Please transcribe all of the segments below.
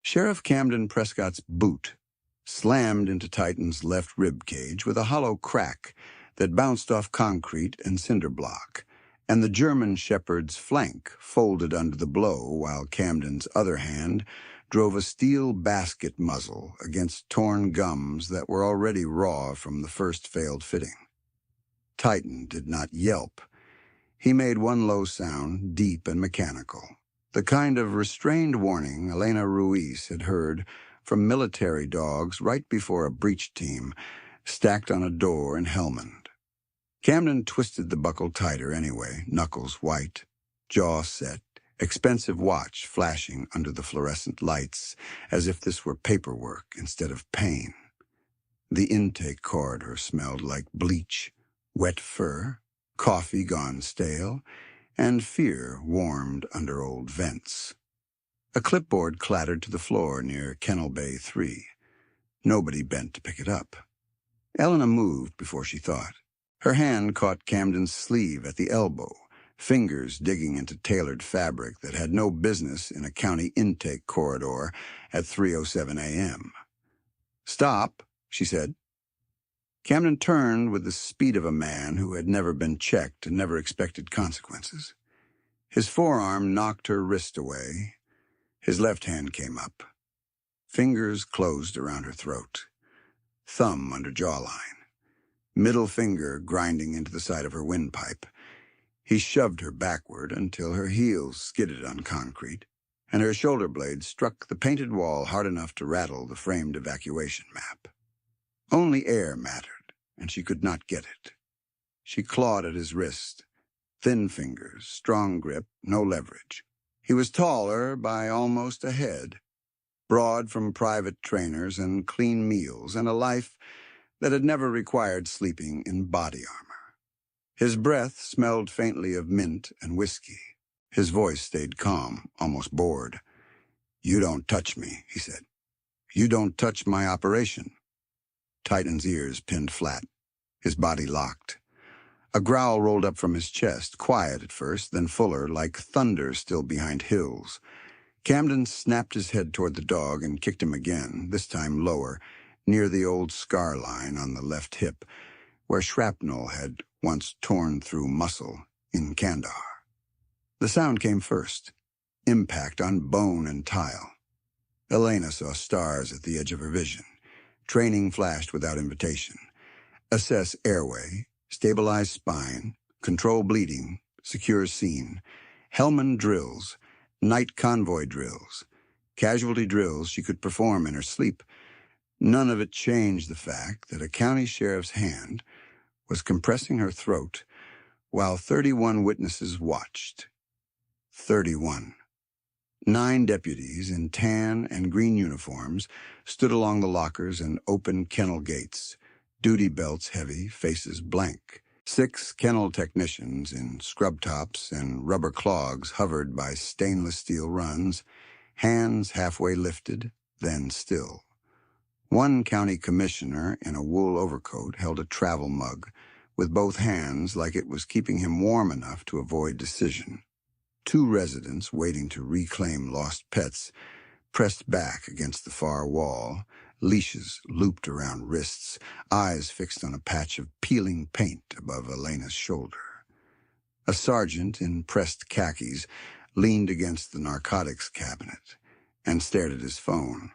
Sheriff Camden Prescott's boot slammed into Titan's left rib cage with a hollow crack that bounced off concrete and cinder block, and the German shepherd's flank folded under the blow while Camden's other hand drove a steel basket muzzle against torn gums that were already raw from the first failed fitting. Titan did not yelp. He made one low sound, deep and mechanical, the kind of restrained warning Elena Ruiz had heard from military dogs right before a breach team stacked on a door in Helmand. Camden twisted the buckle tighter anyway, knuckles white, jaw set, expensive watch flashing under the fluorescent lights as if this were paperwork instead of pain. The intake corridor smelled like bleach, wet fur, coffee gone stale, and fear warmed under old vents. A clipboard clattered to the floor near Kennel Bay 3. Nobody bent to pick it up. Elena moved before she thought. Her hand caught Camden's sleeve at the elbow, fingers digging into tailored fabric that had no business in a county intake corridor at 3:07 a.m. "Stop," she said. Camden turned with the speed of a man who had never been checked and never expected consequences. His forearm knocked her wrist away. His left hand came up. Fingers closed around her throat. Thumb under jawline. Middle finger grinding into the side of her windpipe. He shoved her backward until her heels skidded on concrete, and her shoulder blade struck the painted wall hard enough to rattle the framed evacuation map. Only air mattered, and she could not get it. She clawed at his wrist. Thin fingers, strong grip, no leverage. He was taller by almost a head, broad from private trainers and clean meals and a life that had never required sleeping in body armor. His breath smelled faintly of mint and whiskey. His voice stayed calm, almost bored. "You don't touch me," he said. "You don't touch my operation." Titan's ears pinned flat. His body locked. A growl rolled up from his chest, quiet at first, then fuller, like thunder still behind hills. Camden snapped his head toward the dog and kicked him again, this time lower, near the old scar line on the left hip, where shrapnel had once torn through muscle in Kandahar. The sound came first, impact on bone and tile. Elena saw stars at the edge of her vision. Training flashed without invitation. Assess airway, stabilize spine, control bleeding, secure scene, Hellman drills, night convoy drills, casualty drills she could perform in her sleep. None of it changed the fact that a county sheriff's hand was compressing her throat while 31 witnesses watched. 31. 9 deputies in tan and green uniforms stood along the lockers and open kennel gates, duty belts heavy, faces blank. 6 kennel technicians in scrub tops and rubber clogs hovered by stainless steel runs, hands halfway lifted, then still. 1 county commissioner in a wool overcoat held a travel mug with both hands like it was keeping him warm enough to avoid decision. 2 residents waiting to reclaim lost pets pressed back against the far wall, leashes looped around wrists, eyes fixed on a patch of peeling paint above Elena's shoulder. A sergeant in pressed khakis leaned against the narcotics cabinet and stared at his phone.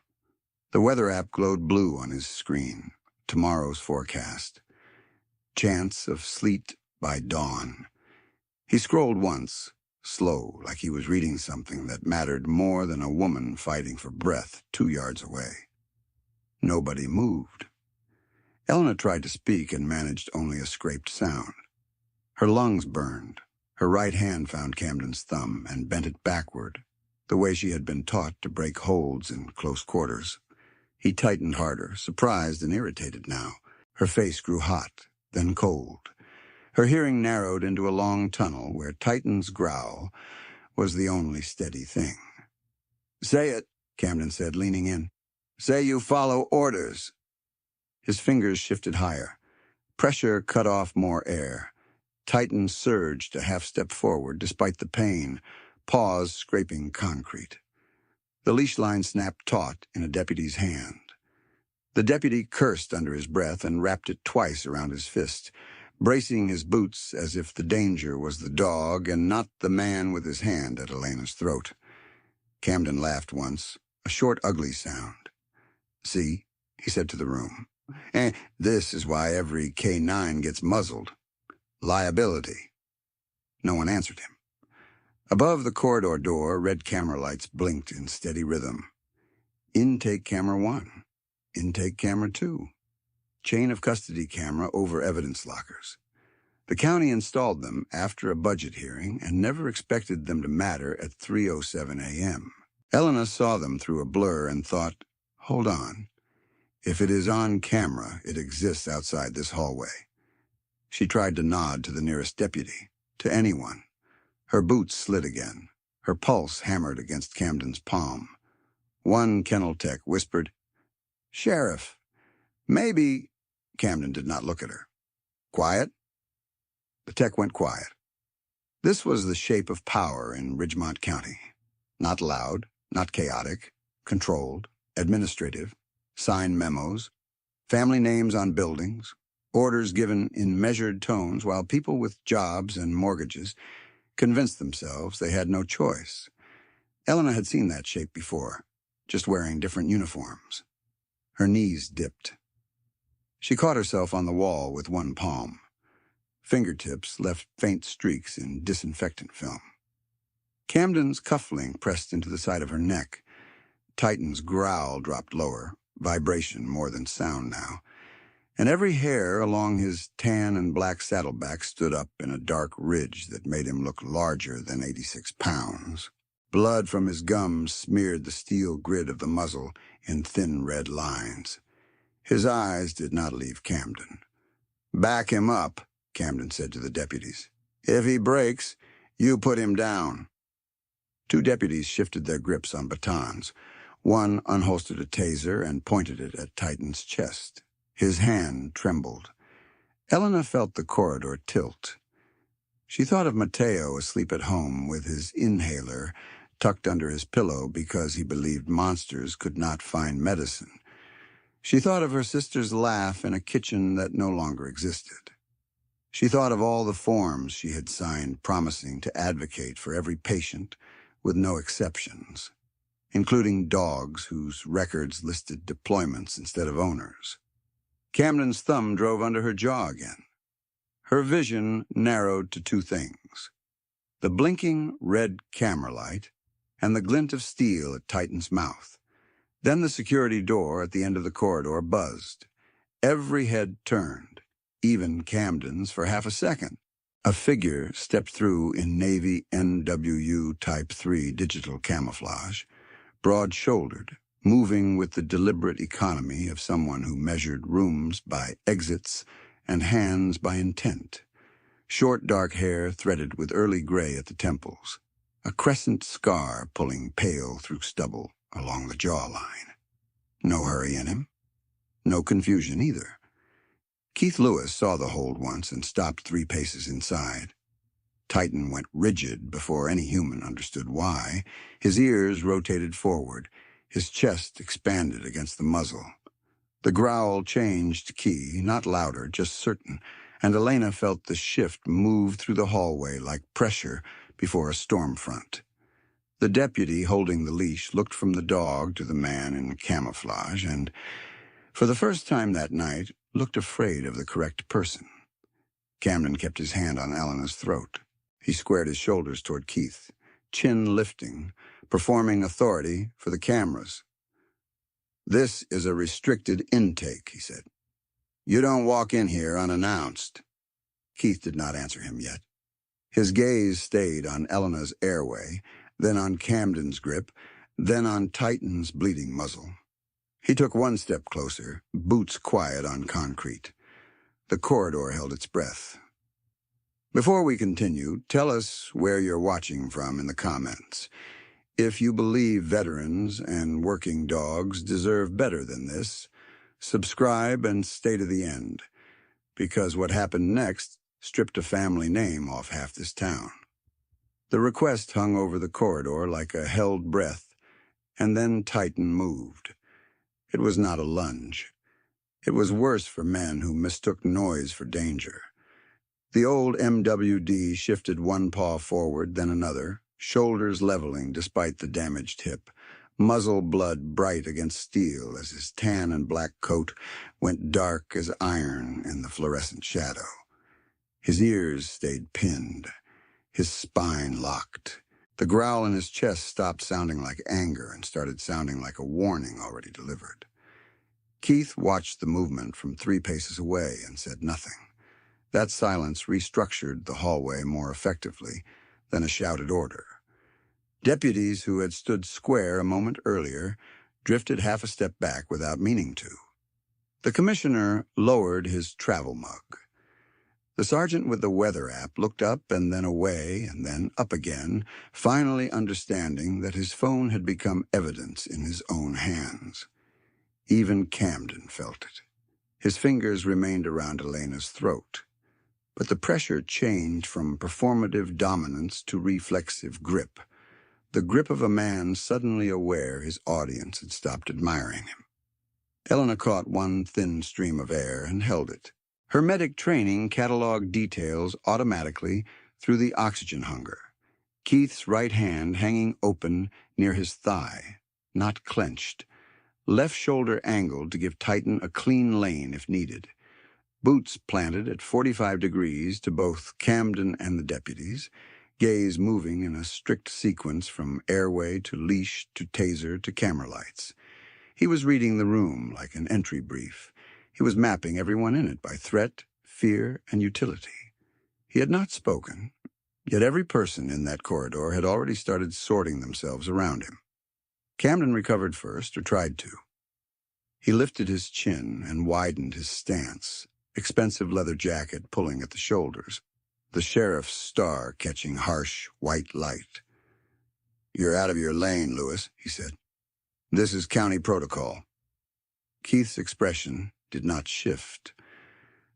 The weather app glowed blue on his screen. Tomorrow's forecast. Chance of sleet by dawn. He scrolled once, slow, like he was reading something that mattered more than a woman fighting for breath 2 yards away. Nobody moved. Elena tried to speak and managed only a scraped sound. Her lungs burned. Her right hand found Camden's thumb and bent it backward, the way she had been taught to break holds in close quarters. He tightened harder, surprised and irritated now. Her face grew hot, then cold. Her hearing narrowed into a long tunnel where Titan's growl was the only steady thing. "Say it," Camden said, leaning in. "Say you follow orders." His fingers shifted higher. Pressure cut off more air. Titan surged a half step forward despite the pain, paws scraping concrete. The leash line snapped taut in a deputy's hand. The deputy cursed under his breath and wrapped it twice around his fist, bracing his boots as if the danger was the dog and not the man with his hand at Elena's throat. Camden laughed once, a short, ugly sound. "See," he said to the room. This is why every K-9 gets muzzled. Liability." No one answered him. Above the corridor door, red camera lights blinked in steady rhythm. Intake camera 1. Intake camera 2. Chain of custody camera over evidence lockers. The county installed them after a budget hearing and never expected them to matter at 3:07 a.m. Elena saw them through a blur and thought, hold on. If it is on camera, it exists outside this hallway. She tried to nod to the nearest deputy, to anyone. Her boots slid again. Her pulse hammered against Camden's palm. One kennel tech whispered, "Sheriff, maybe—" Camden did not look at her. "Quiet?" The tech went quiet. This was the shape of power in Ridgemont County. Not loud, not chaotic, controlled, administrative, signed memos, family names on buildings, orders given in measured tones while people with jobs and mortgages convinced themselves they had no choice. Elena had seen that shape before, just wearing different uniforms. Her knees dipped. She caught herself on the wall with one palm. Fingertips left faint streaks in disinfectant film. Camden's cufflink pressed into the side of her neck. Titan's growl dropped lower, vibration more than sound now, and every hair along his tan and black saddleback stood up in a dark ridge that made him look larger than 86 pounds. Blood from his gums smeared the steel grid of the muzzle in thin red lines. His eyes did not leave Camden. "Back him up," Camden said to the deputies. "If he breaks, you put him down." Two deputies shifted their grips on batons. One unholstered a taser and pointed it at Titan's chest. His hand trembled. Elena felt the corridor tilt. She thought of Mateo asleep at home with his inhaler tucked under his pillow because he believed monsters could not find medicine. She thought of her sister's laugh in a kitchen that no longer existed. She thought of all the forms she had signed promising to advocate for every patient with no exceptions, including dogs whose records listed deployments instead of owners. Camden's thumb drove under her jaw again. Her vision narrowed to two things: the blinking red camera light and the glint of steel at Titan's mouth. Then the security door at the end of the corridor buzzed. Every head turned, even Camden's for half a second. A figure stepped through in Navy NWU Type 3 digital camouflage, broad-shouldered, moving with the deliberate economy of someone who measured rooms by exits and hands by intent. Short dark hair threaded with early gray at the temples, a crescent scar pulling pale through stubble along the jawline. No hurry in him. No confusion either. Keith Lewis saw the hold once and stopped 3 paces inside. Titan went rigid before any human understood why. His ears rotated forward. His chest expanded against the muzzle. The growl changed key, not louder, just certain, and Elena felt the shift move through the hallway like pressure before a storm front. The deputy holding the leash looked from the dog to the man in camouflage and, for the first time that night, looked afraid of the correct person. Camden kept his hand on Elena's throat. He squared his shoulders toward Keith, chin lifting, performing authority for the cameras. "This is a restricted intake," he said. "You don't walk in here unannounced." Keith did not answer him yet. His gaze stayed on Elena's airway, then on Camden's grip, then on Titan's bleeding muzzle. He took one step closer, boots quiet on concrete. The corridor held its breath. Before we continue, tell us where you're watching from in the comments. If you believe veterans and working dogs deserve better than this, subscribe and stay to the end, because what happened next stripped a family name off half this town. The request hung over the corridor like a held breath, And then Titan moved. It was not a lunge. It was worse for men who mistook noise for danger. The old MWD shifted one paw forward, then another, shoulders leveling despite the damaged hip, muzzle blood bright against steel as his tan and black coat went dark as iron in the fluorescent shadow. His ears stayed pinned, his spine locked. The growl in his chest stopped sounding like anger and started sounding like a warning already delivered. Keith watched the movement from 3 paces away and said nothing. That silence restructured the hallway more effectively than a shouted order. Deputies who had stood square a moment earlier drifted half a step back without meaning to. The commissioner lowered his travel mug. The sergeant with the weather app looked up and then away and then up again, finally understanding that his phone had become evidence in his own hands. Even Camden felt it. His fingers remained around Elena's throat. But the pressure changed from performative dominance to reflexive grip, the grip of a man suddenly aware his audience had stopped admiring him. Elena caught one thin stream of air and held it. Her medic training cataloged details automatically through the oxygen hunger. Keith's right hand hanging open near his thigh, not clenched. Left shoulder angled to give Titan a clean lane if needed. Boots planted at 45 degrees to both Camden and the deputies, gaze moving in a strict sequence from airway to leash to taser to camera lights. He was reading the room like an entry brief. He was mapping everyone in it by threat, fear, and utility. He had not spoken, yet every person in that corridor had already started sorting themselves around him. Camden recovered first, or tried to. He lifted his chin and widened his stance, expensive leather jacket pulling at the shoulders, the sheriff's star catching harsh, white light. "You're out of your lane, Lewis," he said. "This is county protocol." Keith's expression did not shift.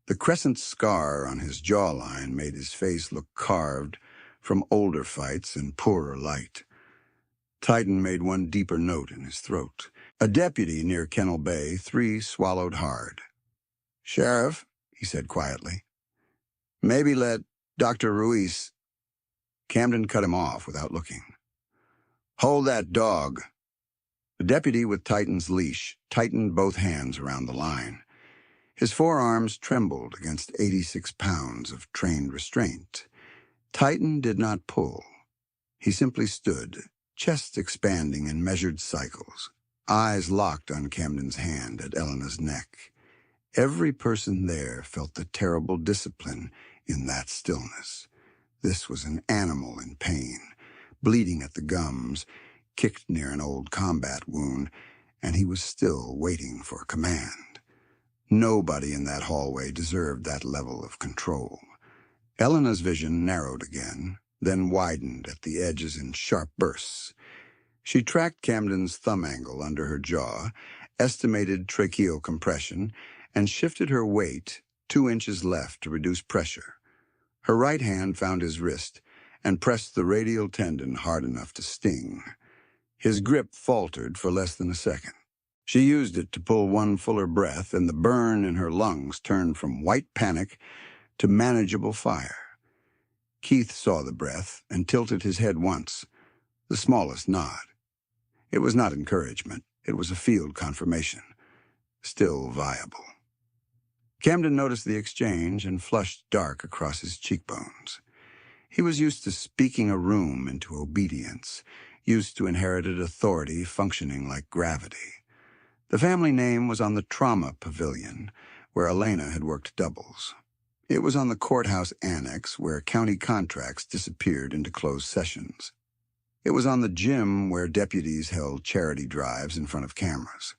The crescent scar on his jawline made his face look carved from older fights and poorer light. Titan made one deeper note in his throat. A deputy near Kennel Bay 3 swallowed hard. "Sheriff," he said quietly, "maybe let Dr. Ruiz—" Camden cut him off without looking. "Hold that dog." The deputy with Titan's leash tightened both hands around the line. His forearms trembled against 86 pounds of trained restraint. Titan did not pull. He simply stood, chest expanding in measured cycles, eyes locked on Camden's hand at Elena's neck. Every person there felt the terrible discipline in that stillness. This was an animal in pain, bleeding at the gums, kicked near an old combat wound, and he was still waiting for command. Nobody in that hallway deserved that level of control. Elena's vision narrowed again, then widened at the edges in sharp bursts. She tracked Camden's thumb angle under her jaw, estimated tracheal compression, and shifted her weight 2 inches left to reduce pressure. Her right hand found his wrist and pressed the radial tendon hard enough to sting. His grip faltered for less than a second. She used it to pull one fuller breath, and the burn in her lungs turned from white panic to manageable fire. Keith saw the breath and tilted his head once, the smallest nod. It was not encouragement. It was a field confirmation. Still viable. Camden noticed the exchange and flushed dark across his cheekbones. He was used to speaking a room into obedience, used to inherited authority functioning like gravity. The family name was on the trauma pavilion, where Elena had worked doubles. It was on the courthouse annex, where county contracts disappeared into closed sessions. It was on the gym where deputies held charity drives in front of cameras.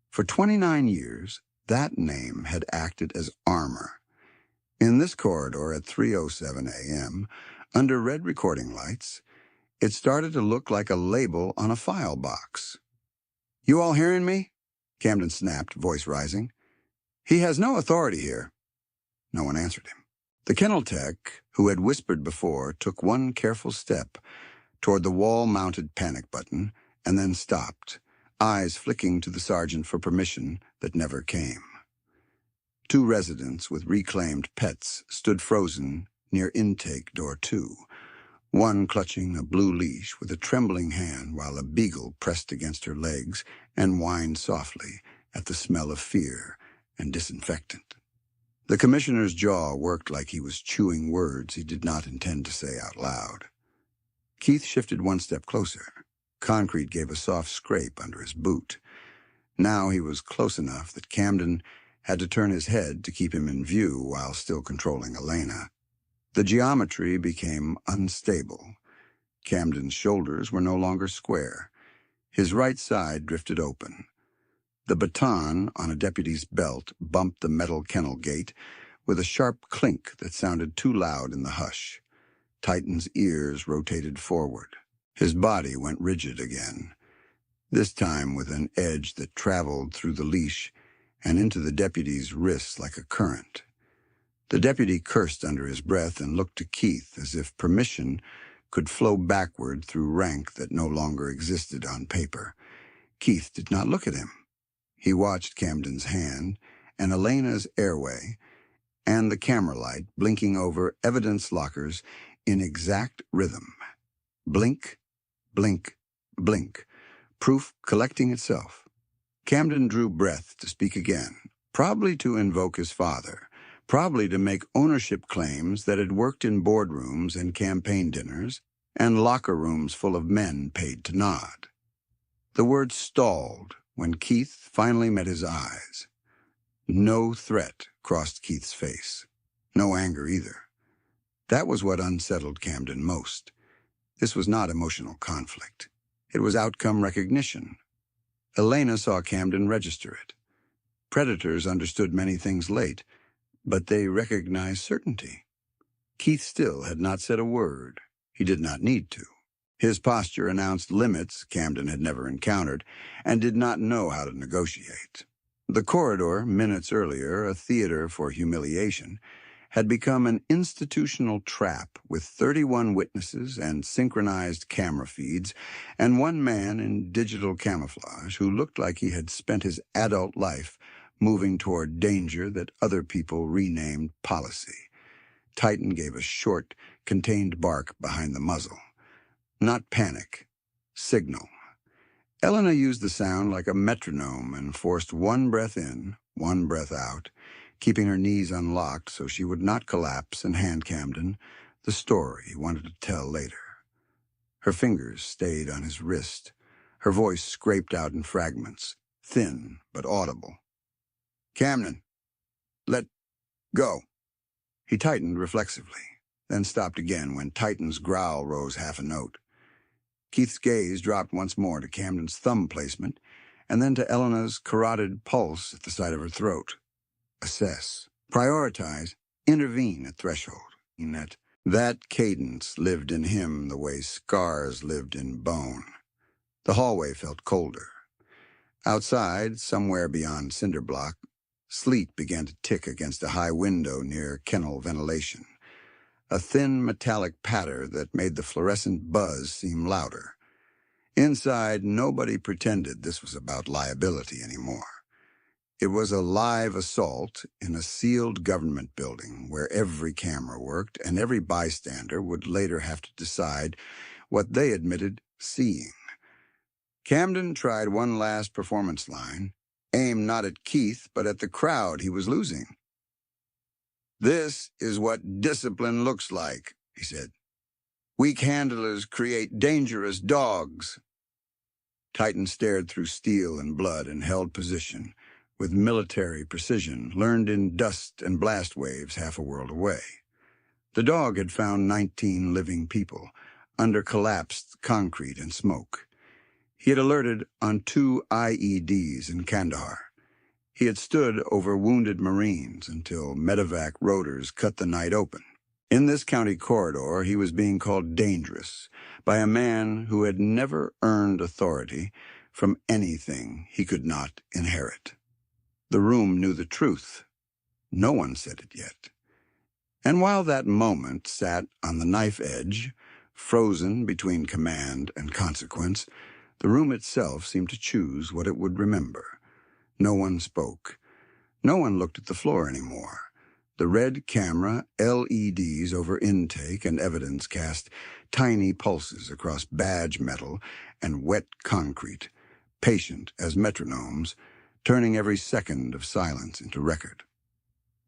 For 29 years, that name had acted as armor. In this corridor at 3:07 a.m., under red recording lights, it started to look like a label on a file box. "You all hearing me?" Camden snapped, voice rising. "He has no authority here." No one answered him. The kennel tech, who had whispered before, took one careful step toward the wall-mounted panic button and then stopped, eyes flicking to the sergeant for permission that never came. Two residents with reclaimed pets stood frozen near intake door 2, one clutching a blue leash with a trembling hand while a beagle pressed against her legs and whined softly at the smell of fear and disinfectant. The commissioner's jaw worked like he was chewing words he did not intend to say out loud. Keith shifted one step closer. Concrete gave a soft scrape under his boot. Now he was close enough that Camden had to turn his head to keep him in view while still controlling Elena. The geometry became unstable. Camden's shoulders were no longer square. His right side drifted open. The baton on a deputy's belt bumped the metal kennel gate with a sharp clink that sounded too loud in the hush. Titan's ears rotated forward. His body went rigid again, this time with an edge that traveled through the leash and into the deputy's wrists like a current. The deputy cursed under his breath and looked to Keith as if permission could flow backward through rank that no longer existed on paper. Keith did not look at him. He watched Camden's hand and Elena's airway and the camera light blinking over evidence lockers in exact rhythm. Blink, blink, blink, proof collecting itself. Camden drew breath to speak again, probably to invoke his father, probably to make ownership claims that had worked in boardrooms and campaign dinners and locker rooms full of men paid to nod. The words stalled when Keith finally met his eyes. No threat crossed Keith's face. No anger either. That was what unsettled Camden most. This was not emotional conflict. It was outcome recognition. Elena saw Camden register it. Predators understood many things late, but they recognized certainty. Keith still had not said a word. He did not need to. His posture announced limits Camden had never encountered and did not know how to negotiate. The corridor, minutes earlier a theater for humiliation, had become an institutional trap with 31 witnesses and synchronized camera feeds and one man in digital camouflage who looked like he had spent his adult life moving toward danger that other people renamed policy. Titan gave a short, contained bark behind the muzzle. Not panic, signal. Elena used the sound like a metronome and forced one breath in, one breath out, keeping her knees unlocked so she would not collapse and hand Camden the story he wanted to tell later. Her fingers stayed on his wrist. Her voice scraped out in fragments, thin but audible. Camden, let go. He tightened reflexively, then stopped again when Titan's growl rose half a note. Keith's gaze dropped once more to Camden's thumb placement, and then to Elena's carotid pulse at the side of her throat. Assess, prioritize, intervene at threshold. That cadence lived in him the way scars lived in bone. The hallway felt colder. Outside, somewhere beyond cinder block, sleet began to tick against a high window near kennel ventilation, a thin metallic patter that made the fluorescent buzz seem louder. Inside, nobody pretended this was about liability anymore. It was a live assault in a sealed government building where every camera worked and every bystander would later have to decide what they admitted seeing. Camden tried one last performance line, aimed not at Keith but at the crowd he was losing. "This is what discipline looks like," he said. "Weak handlers create dangerous dogs." Titan stared through steel and blood and held position, with military precision learned in dust and blast waves half a world away. The dog had found 19 living people under collapsed concrete and smoke. He had alerted on 2 IEDs in Kandahar. He had stood over wounded Marines until medevac rotors cut the night open. In this county corridor, he was being called dangerous by a man who had never earned authority from anything he could not inherit. The room knew the truth. No one said it yet. And while that moment sat on the knife edge, frozen between command and consequence, The room itself seemed to choose what it would remember. No one spoke. No one looked at the floor anymore. The red camera LEDs over intake and evidence cast tiny pulses across badge metal and wet concrete, patient as metronomes, turning every second of silence into record.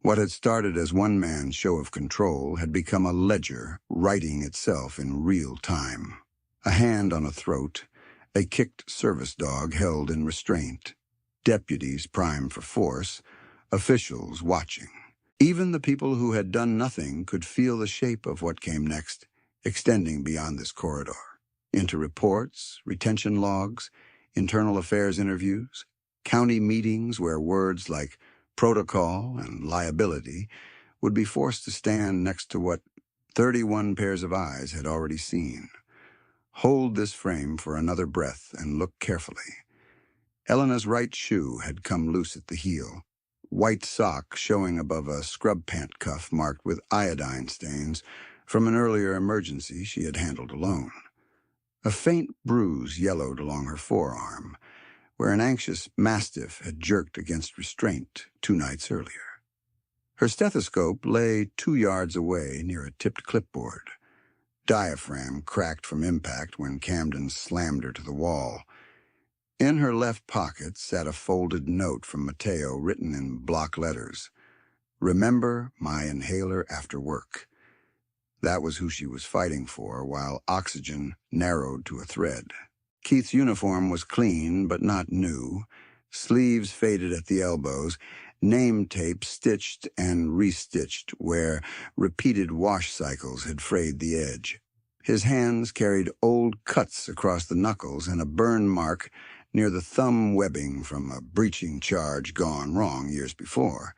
What had started as one man's show of control had become a ledger writing itself in real time. A hand on a throat, a kicked service dog held in restraint, deputies primed for force, officials watching. Even the people who had done nothing could feel the shape of what came next, extending beyond this corridor, into reports, retention logs, internal affairs interviews, county meetings where words like protocol and liability would be forced to stand next to what 31 pairs of eyes had already seen. Hold this frame for another breath and look carefully. Elena's right shoe had come loose at the heel, white sock showing above a scrub pant cuff marked with iodine stains from an earlier emergency she had handled alone. A faint bruise yellowed along her forearm, where an anxious mastiff had jerked against restraint 2 nights earlier. Her stethoscope lay 2 yards away near a tipped clipboard. Diaphragm cracked from impact when Camden slammed her to the wall. In her left pocket sat a folded note from Mateo written in block letters. "Remember my inhaler after work." That was who she was fighting for, while oxygen narrowed to a thread. Keith's uniform was clean but not new, sleeves faded at the elbows, name tape stitched and restitched where repeated wash cycles had frayed the edge. His hands carried old cuts across the knuckles and a burn mark near the thumb webbing from a breaching charge gone wrong years before.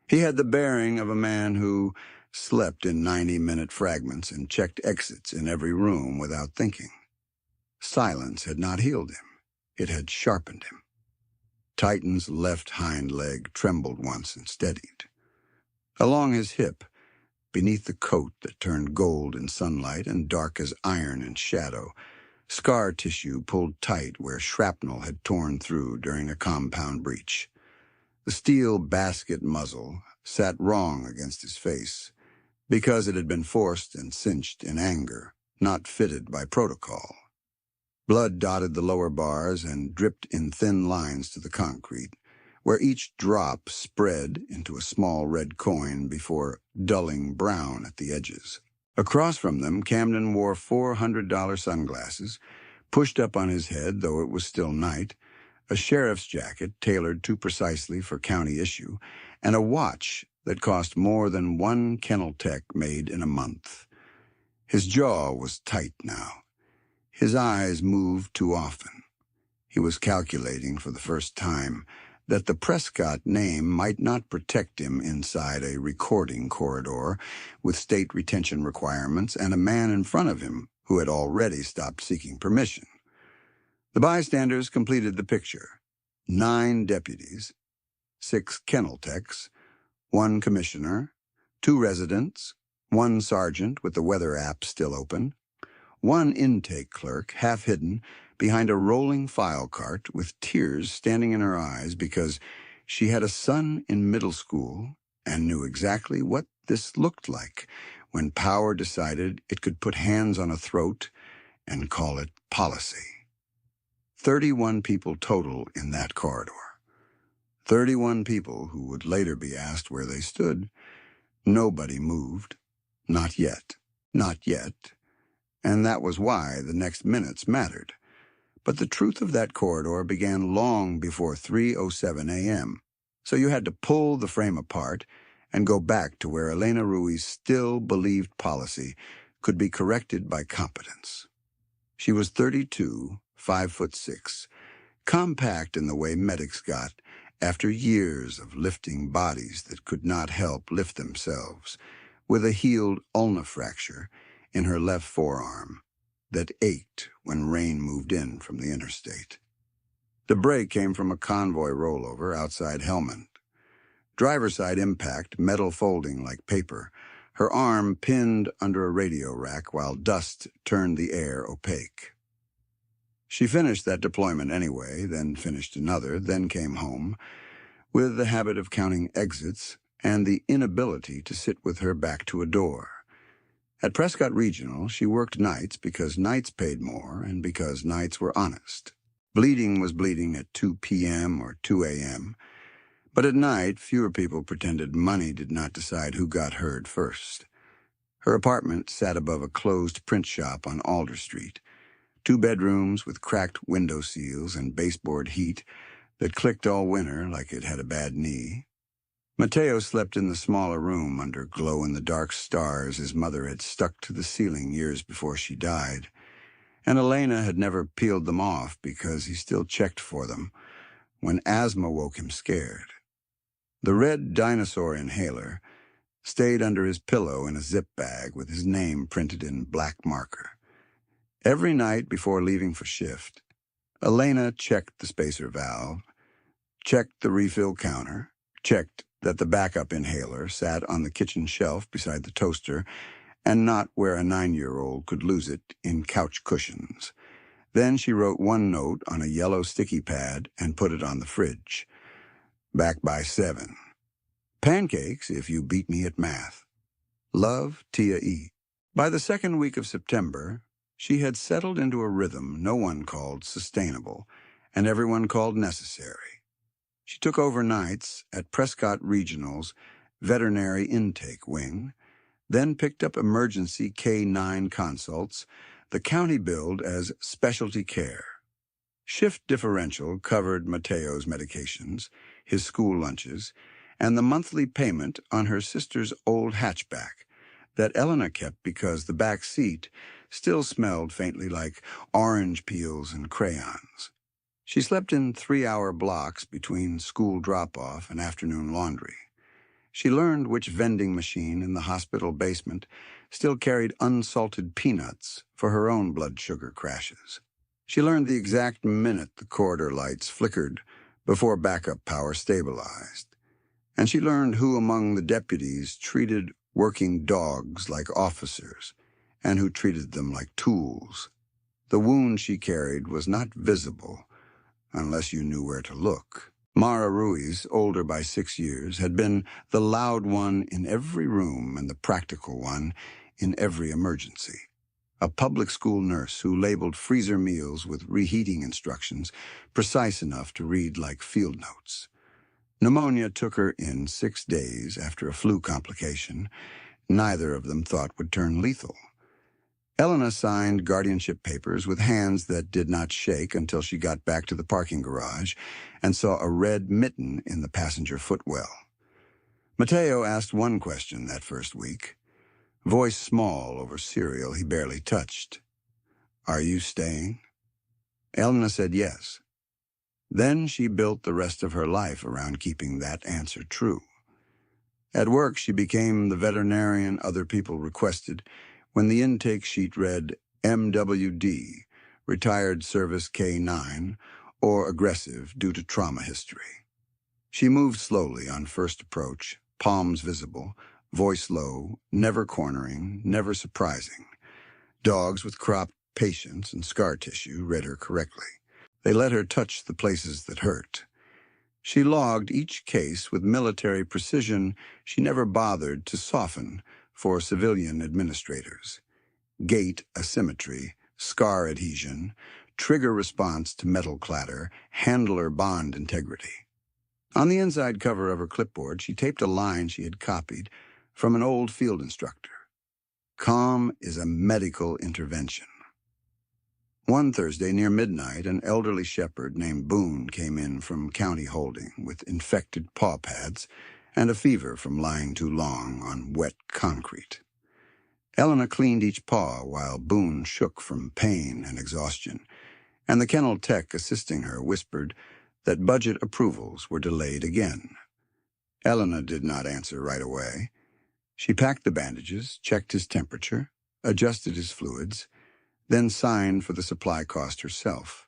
He had the bearing of a man who slept in 90-minute fragments and checked exits in every room without thinking. Silence had not healed him. It had sharpened him. Titan's left hind leg trembled once and steadied. Along his hip, beneath the coat that turned gold in sunlight and dark as iron in shadow, scar tissue pulled tight where shrapnel had torn through during a compound breach. The steel basket muzzle sat wrong against his face because it had been forced and cinched in anger, not fitted by protocol. Blood dotted the lower bars and dripped in thin lines to the concrete, where each drop spread into a small red coin before dulling brown at the edges. Across from them, Camden wore $400 sunglasses, pushed up on his head, though it was still night, a sheriff's jacket tailored too precisely for county issue, and a watch that cost more than one Kennel Tech made in a month. His jaw was tight now. His eyes moved too often. He was calculating for the first time that the Prescott name might not protect him inside a recording corridor with state retention requirements and a man in front of him who had already stopped seeking permission. The bystanders completed the picture. 9 deputies, 6 kennel techs, 1 commissioner, 2 residents, 1 sergeant with the weather app still open, 1 intake clerk, half hidden behind a rolling file cart with tears standing in her eyes because she had a son in middle school and knew exactly what this looked like when power decided it could put hands on a throat and call it policy. 31 people total in that corridor. 31 people who would later be asked where they stood. Nobody moved. Not yet. Not yet. And that was why the next minutes mattered. But the truth of that corridor began long before 3:07 a.m., so you had to pull the frame apart and go back to where Elena Ruiz still believed policy could be corrected by competence. She was 32, 5'6", compact in the way medics got after years of lifting bodies that could not help lift themselves, with a healed ulna fracture in her left forearm that ached when rain moved in from the interstate. The break came from a convoy rollover outside Helmand. Driver's side impact, metal folding like paper, her arm pinned under a radio rack while dust turned the air opaque. She finished that deployment anyway, then finished another, then came home, with the habit of counting exits and the inability to sit with her back to a door. At Prescott Regional, she worked nights because nights paid more and because nights were honest. Bleeding was bleeding at 2 p.m. or 2 a.m., but at night, fewer people pretended money did not decide who got heard first. Her apartment sat above a closed print shop on Alder Street, 2 bedrooms with cracked window seals and baseboard heat that clicked all winter like it had a bad knee. Mateo slept in the smaller room under glow-in-the-dark stars his mother had stuck to the ceiling years before she died, and Elena had never peeled them off because he still checked for them when asthma woke him scared. The red dinosaur inhaler stayed under his pillow in a zip bag with his name printed in black marker. Every night before leaving for shift, Elena checked the spacer valve, checked the refill counter, checked that the backup inhaler sat on the kitchen shelf beside the toaster and not where a 9-year-old could lose it in couch cushions. Then she wrote one note on a yellow sticky pad and put it on the fridge. Back by 7. Pancakes if you beat me at math. Love, Tia E. By the second week of September, she had settled into a rhythm no one called sustainable and everyone called necessary. She took overnights at Prescott Regional's veterinary intake wing, then picked up emergency K-9 consults the county billed as specialty care. Shift differential covered Mateo's medications, his school lunches, and the monthly payment on her sister's old hatchback that Elena kept because the back seat still smelled faintly like orange peels and crayons. She slept in 3-hour blocks between school drop-off and afternoon laundry. She learned which vending machine in the hospital basement still carried unsalted peanuts for her own blood sugar crashes. She learned the exact minute the corridor lights flickered before backup power stabilized. And she learned who among the deputies treated working dogs like officers and who treated them like tools. The wound she carried was not visible unless you knew where to look. Mara Ruiz, older by 6 years, had been the loud one in every room and the practical one in every emergency. A public school nurse who labeled freezer meals with reheating instructions precise enough to read like field notes. Pneumonia took her in 6 days after a flu complication neither of them thought would turn lethal. Elena signed guardianship papers with hands that did not shake until she got back to the parking garage and saw a red mitten in the passenger footwell. Mateo asked one question that first week, voice small over cereal he barely touched. "Are you staying?" Elena said yes. Then she built the rest of her life around keeping that answer true. At work, she became the veterinarian other people requested when the intake sheet read MWD, retired service K-9, or aggressive due to trauma history. She moved slowly on first approach, palms visible, voice low, never cornering, never surprising. Dogs with cropped patience and scar tissue read her correctly. They let her touch the places that hurt. She logged each case with military precision she never bothered to soften for civilian administrators. Gait asymmetry, scar adhesion, trigger response to metal clatter, handler bond integrity. On the inside cover of her clipboard, she taped a line she had copied from an old field instructor. Calm is a medical intervention. One Thursday near midnight, an elderly shepherd named Boone came in from county holding with infected paw pads and a fever from lying too long on wet concrete. Elena cleaned each paw while Boone shook from pain and exhaustion, and the kennel tech assisting her whispered that budget approvals were delayed again. Elena did not answer right away. She packed the bandages, checked his temperature, adjusted his fluids, then signed for the supply cost herself,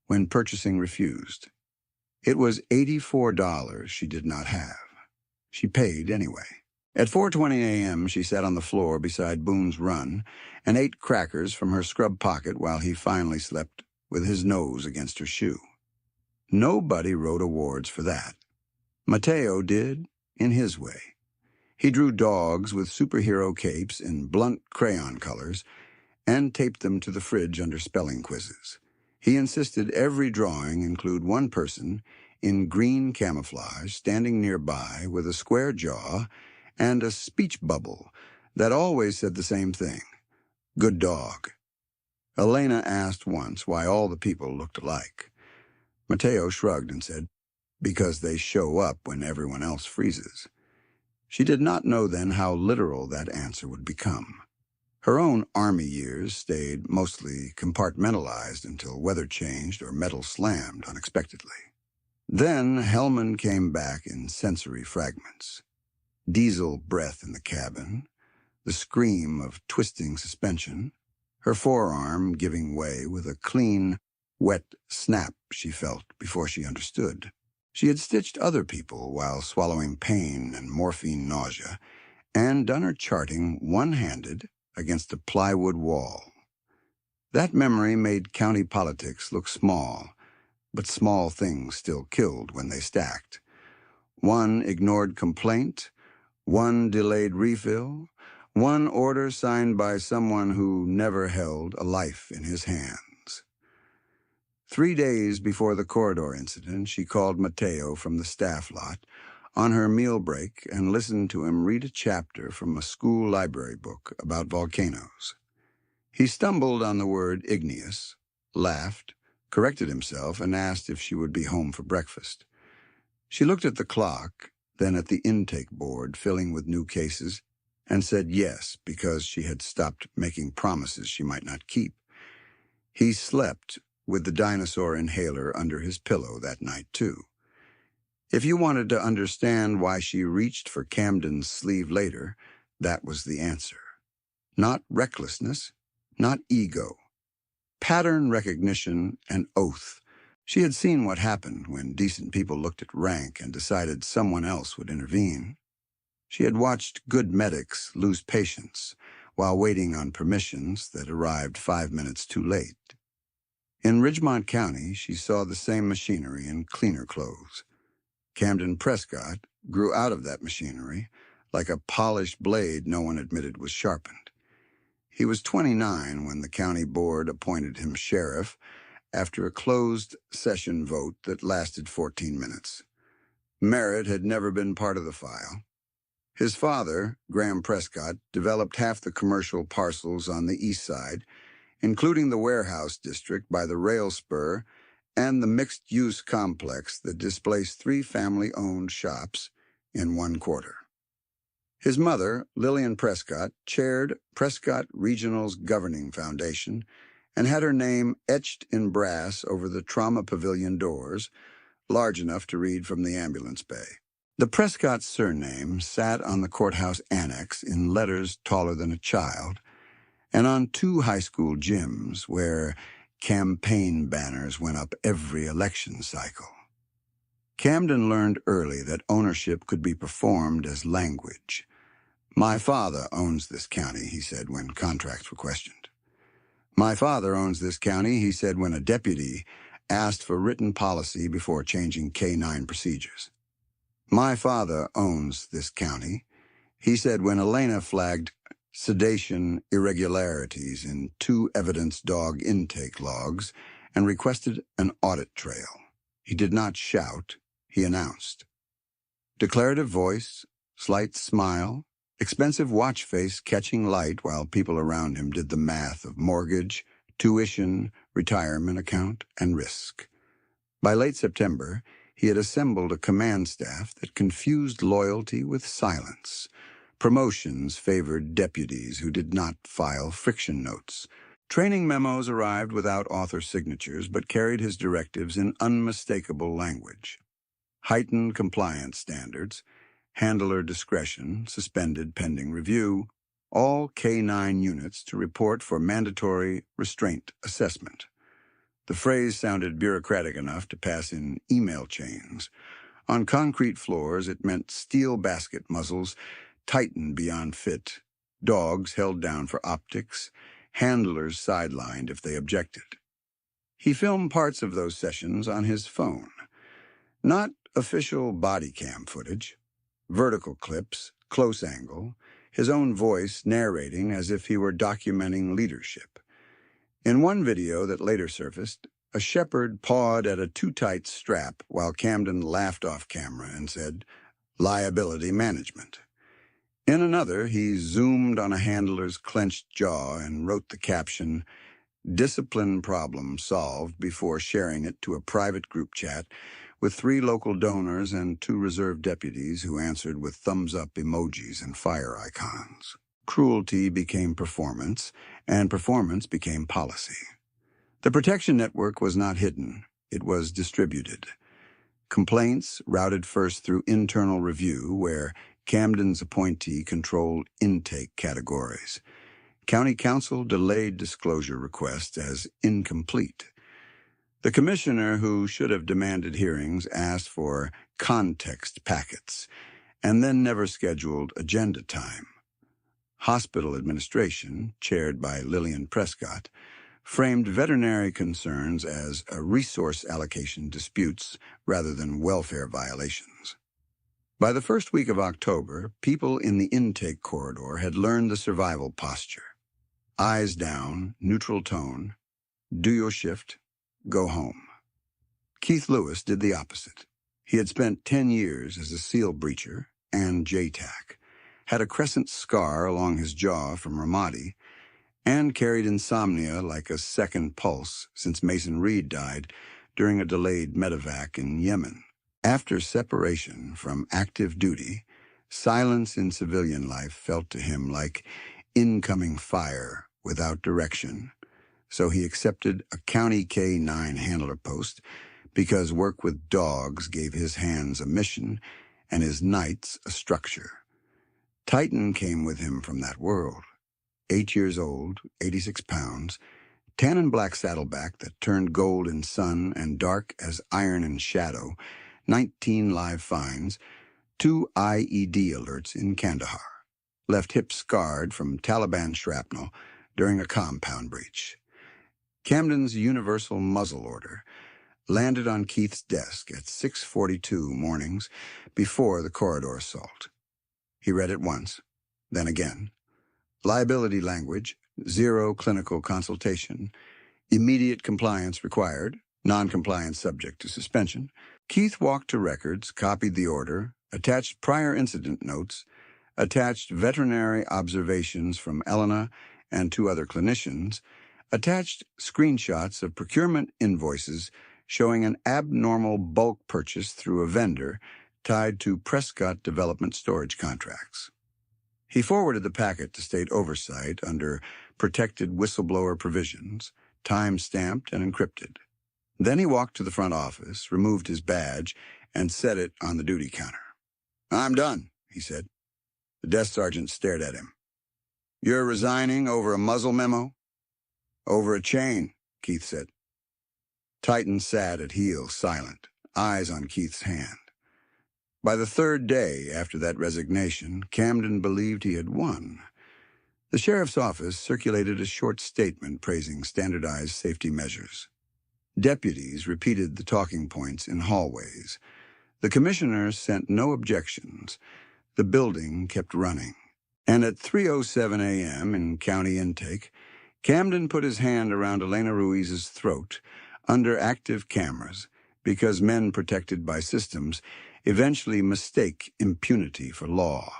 when purchasing refused. It was $84 she did not have. She paid anyway. At 4:20 a.m., she sat on the floor beside Boone's run and ate crackers from her scrub pocket while he finally slept with his nose against her shoe. Nobody wrote awards for that. Mateo did, in his way. He drew dogs with superhero capes in blunt crayon colors and taped them to the fridge under spelling quizzes. He insisted every drawing include one person in green camouflage standing nearby with a square jaw and a speech bubble that always said the same thing: "Good dog." Elena asked once why all the people looked alike. Mateo shrugged and said, "Because they show up when everyone else freezes." She did not know then how literal that answer would become. Her own army years stayed mostly compartmentalized until weather changed or metal slammed unexpectedly. Then Hellman came back in sensory fragments. Diesel breath in the cabin, the scream of twisting suspension, her forearm giving way with a clean, wet snap she felt before she understood. She had stitched other people while swallowing pain and morphine nausea, and done her charting one-handed against a plywood wall. That memory made county politics look small, but small things still killed when they stacked. One ignored complaint, one delayed refill, one order signed by someone who never held a life in his hands. 3 days before the corridor incident, she called Mateo from the staff lot on her meal break and listened to him read a chapter from a school library book about volcanoes. He stumbled on the word igneous, laughed, corrected himself, and asked if she would be home for breakfast. She looked at the clock, then at the intake board filling with new cases, and said yes because she had stopped making promises she might not keep. He slept with the dinosaur inhaler under his pillow that night, too. If you wanted to understand why she reached for Camden's sleeve later, that was the answer. Not recklessness, not ego. Pattern recognition and oath. She had seen what happened when decent people looked at rank and decided someone else would intervene. She had watched good medics lose patience while waiting on permissions that arrived 5 minutes too late. In Ridgemont County, she saw the same machinery in cleaner clothes. Camden Prescott grew out of that machinery like a polished blade no one admitted was sharpened. He was 29 when the county board appointed him sheriff after a closed session vote that lasted 14 minutes. Merit had never been part of the file. His father, Graham Prescott, developed half the commercial parcels on the east side, including the warehouse district by the rail spur and the mixed-use complex that displaced 3 family-owned shops in 1 quarter. His mother, Lillian Prescott, chaired Prescott Regional's governing foundation and had her name etched in brass over the trauma pavilion doors, large enough to read from the ambulance bay. The Prescott surname sat on the courthouse annex in letters taller than a child, and on 2 high school gyms where campaign banners went up every election cycle. Camden learned early that ownership could be performed as language. "My father owns this county," he said when contracts were questioned. "My father owns this county," he said when a deputy asked for written policy before changing K-9 procedures. "My father owns this county," he said when Elena flagged sedation irregularities in 2 evidence dog intake logs and requested an audit trail. He did not shout, he announced. Declarative voice, slight smile, expensive watch face catching light while people around him did the math of mortgage, tuition, retirement account, and risk. By late September, he had assembled a command staff that confused loyalty with silence. Promotions favored deputies who did not file friction notes. Training memos arrived without author signatures but carried his directives in unmistakable language. Heightened compliance standards, handler discretion, suspended pending review, all K-9 units to report for mandatory restraint assessment. The phrase sounded bureaucratic enough to pass in email chains. On concrete floors, it meant steel basket muzzles tightened beyond fit, dogs held down for optics, handlers sidelined if they objected. He filmed parts of those sessions on his phone. Not official body cam footage. Vertical clips, close angle, his own voice narrating as if he were documenting leadership. In one video that later surfaced, a shepherd pawed at a too-tight strap while Camden laughed off camera and said, "Liability management." In another, he zoomed on a handler's clenched jaw and wrote the caption, "Discipline problem solved," before sharing it to a private group chat with 3 local donors and 2 reserve deputies who answered with thumbs-up emojis and fire icons. Cruelty became performance, and performance became policy. The protection network was not hidden. It was distributed. Complaints routed first through internal review, where Camden's appointee controlled intake categories. County Council delayed disclosure requests as incomplete. The commissioner who should have demanded hearings asked for context packets and then never scheduled agenda time. Hospital administration, chaired by Lillian Prescott, framed veterinary concerns as a resource allocation disputes rather than welfare violations. By the first week of October, people in the intake corridor had learned the survival posture. Eyes down, neutral tone, do your shift, go home. Keith Lewis did the opposite. He had spent 10 years as a SEAL breacher and JTAC, had a crescent scar along his jaw from Ramadi, and carried insomnia like a second pulse since Mason Reed died during a delayed medevac in Yemen. After separation from active duty, silence in civilian life felt to him like incoming fire without direction, so he accepted a County K-9 handler post because work with dogs gave his hands a mission and his nights a structure. Titan came with him from that world. 8 years old, 86 pounds, tan and black saddleback that turned gold in sun and dark as iron in shadow, 19 live finds, 2 IED alerts in Kandahar, left hip scarred from Taliban shrapnel during a compound breach. Camden's universal muzzle order landed on Keith's desk at 6:42 mornings before the corridor assault. He read it once, then again. Liability language, 0 clinical consultation, immediate compliance required, non-compliance subject to suspension. Keith walked to records, copied the order, attached prior incident notes, attached veterinary observations from Elena and 2 other clinicians, attached screenshots of procurement invoices showing an abnormal bulk purchase through a vendor tied to Prescott Development storage contracts. He forwarded the packet to state oversight under protected whistleblower provisions, time-stamped and encrypted. Then he walked to the front office, removed his badge, and set it on the duty counter. "I'm done," he said. The desk sergeant stared at him. "You're resigning over a muzzle memo?" "Over a chain," Keith said. Titan sat at heel, silent, eyes on Keith's hand. By the 3rd day after that resignation, Camden believed he had won. The sheriff's office circulated a short statement praising standardized safety measures. Deputies repeated the talking points in hallways. The commissioner sent no objections. The building kept running. And at 3:07 a.m. in county intake, Camden put his hand around Elena Ruiz's throat under active cameras because men protected by systems eventually mistake impunity for law.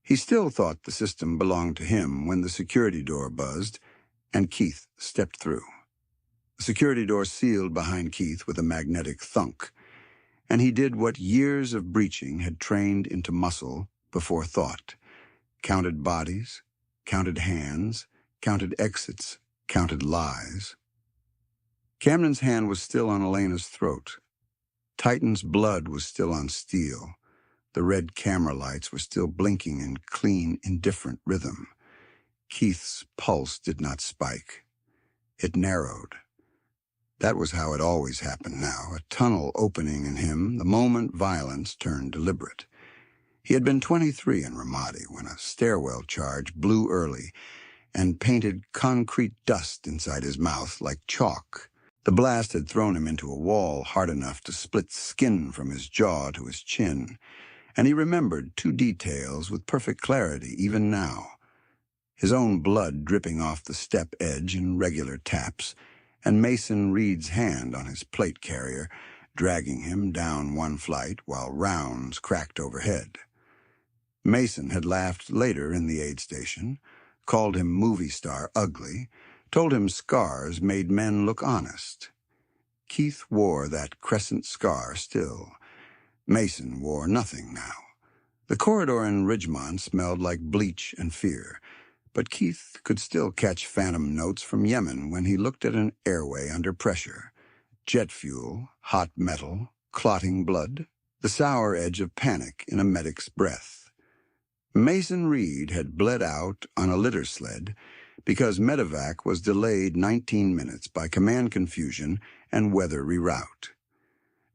He still thought the system belonged to him when the security door buzzed and Keith stepped through. The security door sealed behind Keith with a magnetic thunk, and he did what years of breaching had trained into muscle before thought. Counted bodies, counted hands, counted exits, counted lies. Camden's hand was still on Elena's throat. Titan's blood was still on steel. The red camera lights were still blinking in clean, indifferent rhythm. Keith's pulse did not spike. It narrowed. That was how it always happened now, a tunnel opening in him the moment violence turned deliberate. He had been 23 in Ramadi when a stairwell charge blew early and painted concrete dust inside his mouth like chalk. The blast had thrown him into a wall hard enough to split skin from his jaw to his chin, and he remembered two details with perfect clarity even now. His own blood dripping off the step edge in regular taps, and Mason Reed's hand on his plate carrier, dragging him down one flight while rounds cracked overhead. Mason had laughed later in the aid station, called him movie star ugly, told him scars made men look honest. Keith wore that crescent scar still. Mason wore nothing now. The corridor in Ridgemont smelled like bleach and fear, but Keith could still catch phantom notes from Yemen when he looked at an airway under pressure. Jet fuel, hot metal, clotting blood, the sour edge of panic in a medic's breath. Mason Reed had bled out on a litter sled because medevac was delayed 19 minutes by command confusion and weather reroute.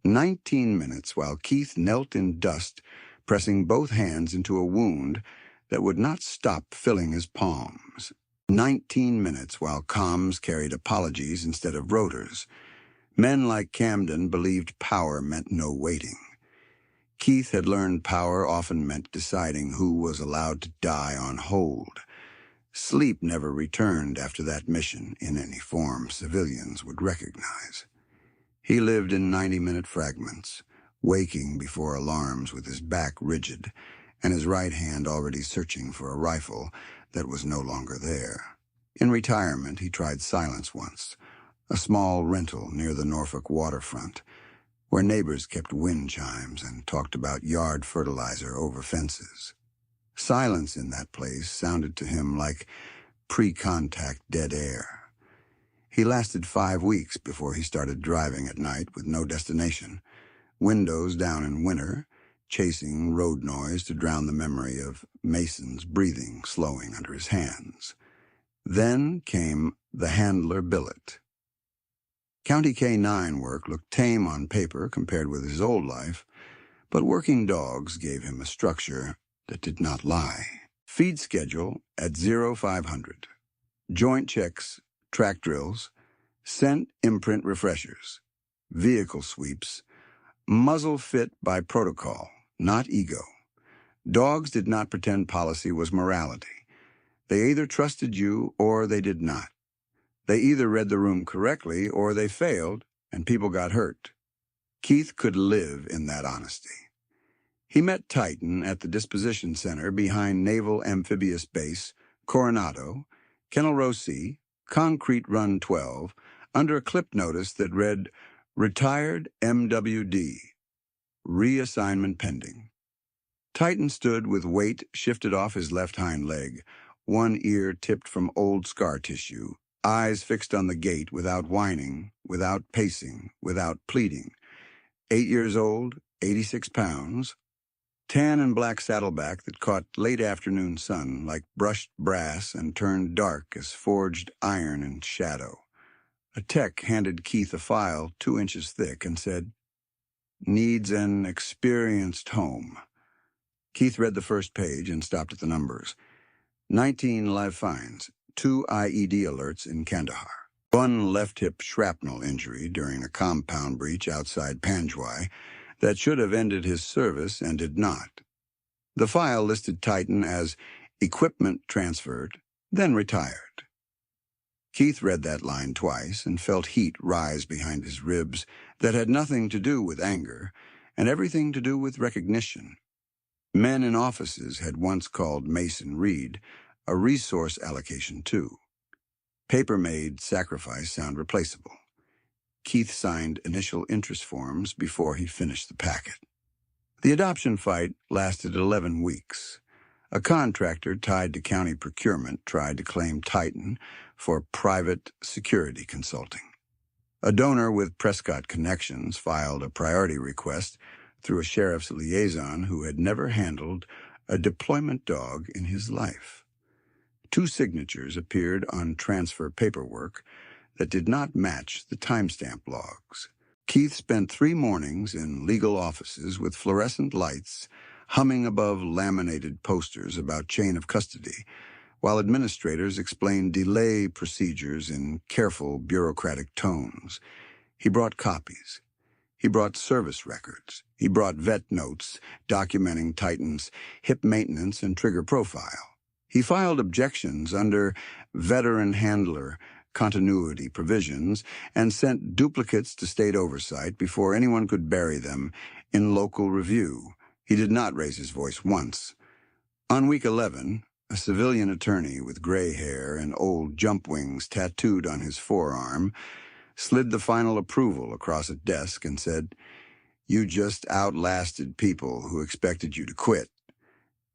19 minutes while Keith knelt in dust, pressing both hands into a wound that would not stop filling his palms. 19 minutes while comms carried apologies instead of rotors. Men like Camden believed power meant no waiting. Keith had learned power often meant deciding who was allowed to die on hold. Sleep never returned after that mission in any form civilians would recognize. He lived in 90-minute fragments, waking before alarms with his back rigid and his right hand already searching for a rifle that was no longer there. In retirement, he tried silence once, a small rental near the Norfolk waterfront, where neighbors kept wind chimes and talked about yard fertilizer over fences. Silence in that place sounded to him like pre-contact dead air. He lasted 5 weeks before he started driving at night with no destination, windows down in winter, chasing road noise to drown the memory of Mason's breathing slowing under his hands. Then came the handler billet. County K-9 work looked tame on paper compared with his old life, but working dogs gave him a structure that did not lie. Feed schedule at 0500. Joint checks, track drills, scent imprint refreshers, vehicle sweeps, muzzle fit by protocol, not ego. Dogs did not pretend policy was morality. They either trusted you or they did not. They either read the room correctly or they failed and people got hurt. Keith could live in that honesty. He met Titan at the disposition center behind Naval Amphibious Base, Coronado, Kennel Row C, Concrete Run 12, under a clip notice that read, Retired MWD, reassignment pending. Titan stood with weight shifted off his left hind leg, one ear tipped from old scar tissue, eyes fixed on the gate without whining, without pacing, without pleading. 8 years old, 86 pounds, tan and black saddleback that caught late afternoon sun like brushed brass and turned dark as forged iron in shadow. A tech handed Keith a file 2 inches thick and said, Needs an experienced home. Keith read the first page and stopped at the numbers. 19 live finds, 2 IED alerts in Kandahar, 1 left hip shrapnel injury during a compound breach outside Panjwai that should have ended his service and did not. The file listed Titan as equipment transferred, then retired. Keith read that line twice and felt heat rise behind his ribs that had nothing to do with anger and everything to do with recognition. Men in offices had once called Mason Reed a resource allocation too. Paper-made sacrifice sound replaceable. Keith signed initial interest forms before he finished the packet. The adoption fight lasted 11 weeks. A contractor tied to county procurement tried to claim Titan for private security consulting. A donor with Prescott connections filed a priority request through a sheriff's liaison who had never handled a deployment dog in his life. 2 signatures appeared on transfer paperwork that did not match the timestamp logs. Keith spent 3 mornings in legal offices with fluorescent lights humming above laminated posters about chain of custody, while administrators explained delay procedures in careful bureaucratic tones. He brought copies. He brought service records. He brought vet notes documenting Titan's hip maintenance and trigger profile. He filed objections under veteran handler continuity provisions and sent duplicates to state oversight before anyone could bury them in local review. He did not raise his voice once. On week 11, a civilian attorney with gray hair and old jump wings tattooed on his forearm slid the final approval across a desk and said, "You just outlasted people who expected you to quit."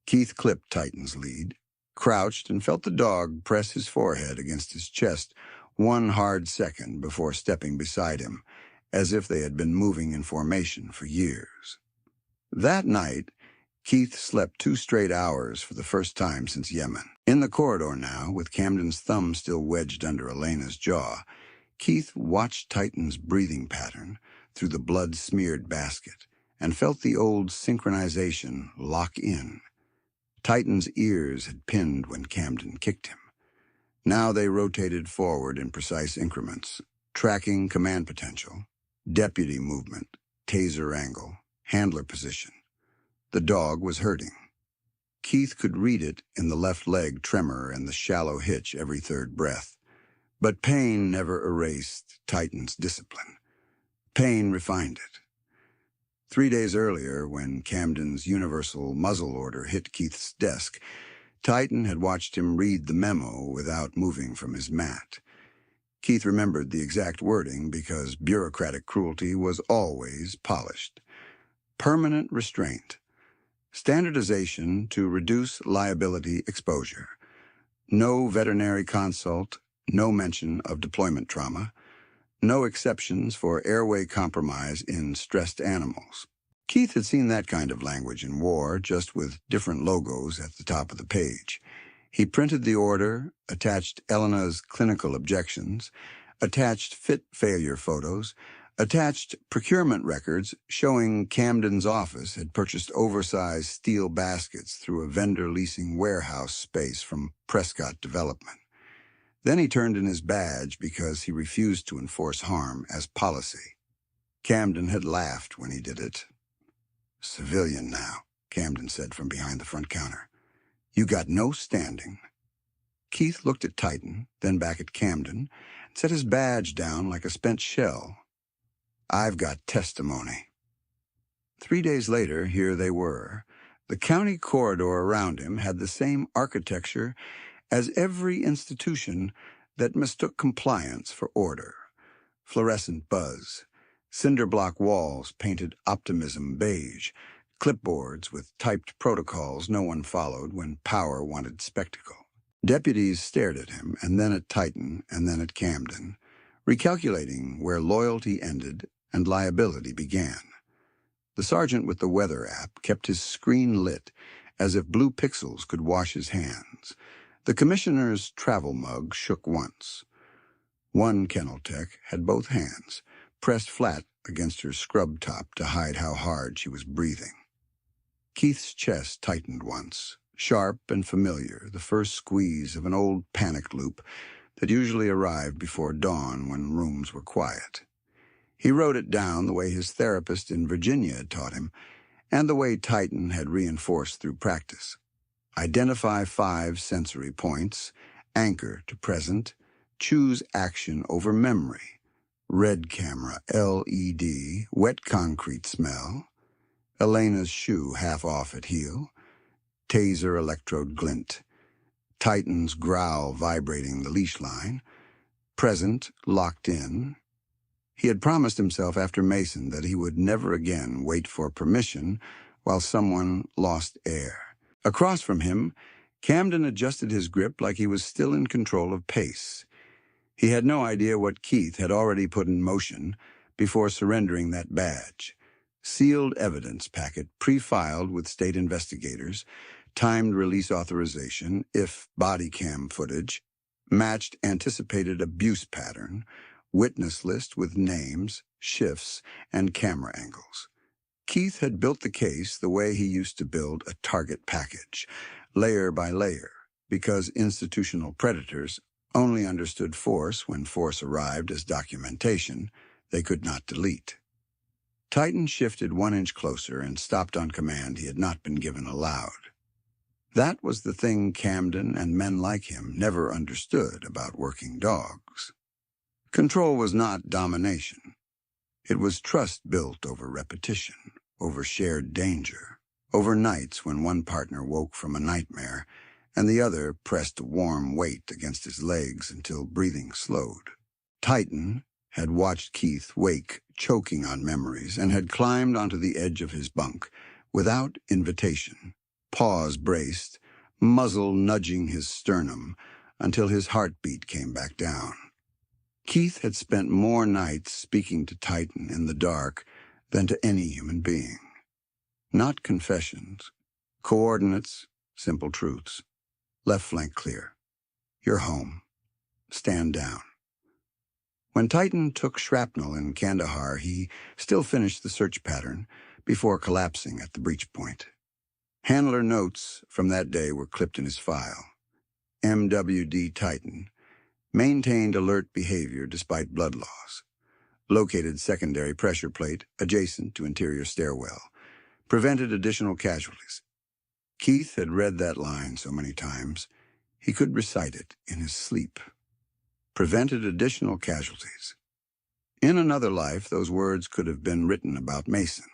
Keith clipped Titan's lead, crouched, and felt the dog press his forehead against his chest one hard second before stepping beside him, as if they had been moving in formation for years. That night, Keith slept 2 straight hours for the first time since Yemen. In the corridor now, with Camden's thumb still wedged under Elena's jaw, Keith watched Titan's breathing pattern through the blood-smeared basket and felt the old synchronization lock in. Titan's ears had pinned when Camden kicked him. Now they rotated forward in precise increments, tracking command potential, deputy movement, taser angle, handler position. The dog was hurting. Keith could read it in the left leg tremor and the shallow hitch every third breath. But pain never erased Titan's discipline. Pain refined it. 3 days earlier, when Camden's universal muzzle order hit Keith's desk, Titan had watched him read the memo without moving from his mat. Keith remembered the exact wording because bureaucratic cruelty was always polished. Permanent restraint. Standardization to reduce liability exposure. No veterinary consult. No mention of deployment trauma. No exceptions for airway compromise in stressed animals. Keith had seen that kind of language in war, just with different logos at the top of the page. He printed the order, attached Elena's clinical objections, attached fit failure photos, attached procurement records showing Camden's office had purchased oversized steel baskets through a vendor leasing warehouse space from Prescott Development. Then he turned in his badge because he refused to enforce harm as policy. Camden had laughed when he did it. "Civilian now," Camden said from behind the front counter. "You got no standing." Keith looked at Titan, then back at Camden, and set his badge down like a spent shell. "I've got testimony." 3 days later, here they were. The county corridor around him had the same architecture as every institution that mistook compliance for order. Fluorescent buzz, cinder block walls painted optimism beige, clipboards with typed protocols no one followed when power wanted spectacle. Deputies stared at him, and then at Titan, and then at Camden, recalculating where loyalty ended and liability began. The sergeant with the weather app kept his screen lit as if blue pixels could wash his hands. The commissioner's travel mug shook once. One kennel tech had both hands, pressed flat against her scrub top to hide how hard she was breathing. Keith's chest tightened once, sharp and familiar, the first squeeze of an old panic loop that usually arrived before dawn when rooms were quiet. He wrote it down the way his therapist in Virginia had taught him, and the way Titan had reinforced through practice. Identify 5 sensory points, anchor to present, choose action over memory, red camera, LED, wet concrete smell, Elena's shoe half off at heel, taser electrode glint, Titan's growl vibrating the leash line, present, locked in. He had promised himself after Mason that he would never again wait for permission while someone lost air. Across from him, Camden adjusted his grip like he was still in control of pace. He had no idea what Keith had already put in motion before surrendering that badge. Sealed evidence packet pre-filed with state investigators, timed release authorization if body cam footage, matched anticipated abuse pattern, witness list with names, shifts, and camera angles. Keith had built the case the way he used to build a target package, layer by layer, because institutional predators only understood force when force arrived as documentation they could not delete. Titan shifted 1 inch closer and stopped on command he had not been given aloud. That was the thing Camden and men like him never understood about working dogs. Control was not domination. It was trust built over repetition, over shared danger, over nights when one partner woke from a nightmare and the other pressed a warm weight against his legs until breathing slowed. Titan had watched Keith wake, choking on memories, and had climbed onto the edge of his bunk without invitation, paws braced, muzzle nudging his sternum until his heartbeat came back down. Keith had spent more nights speaking to Titan in the dark than to any human being. Not confessions, coordinates, simple truths. Left flank clear. You're home. Stand down. When Titan took shrapnel in Kandahar, he still finished the search pattern before collapsing at the breach point. Handler notes from that day were clipped in his file. MWD Titan maintained alert behavior despite blood loss. Located secondary pressure plate adjacent to interior stairwell. Prevented additional casualties. Keith had read that line so many times, he could recite it in his sleep. Prevented additional casualties. In another life, those words could have been written about Mason.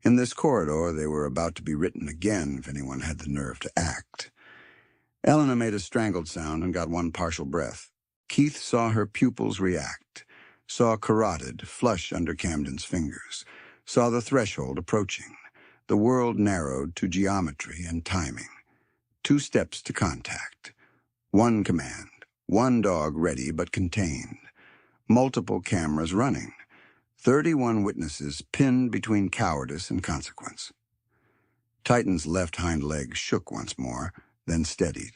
In this corridor, they were about to be written again if anyone had the nerve to act. Elena made a strangled sound and got one partial breath. Keith saw her pupils react, saw carotid flush under Camden's fingers, saw the threshold approaching. The world narrowed to geometry and timing. 2 steps to contact. 1 command. 1 dog ready but contained. Multiple cameras running. 31 witnesses pinned between cowardice and consequence. Titan's left hind leg shook once more, then steadied.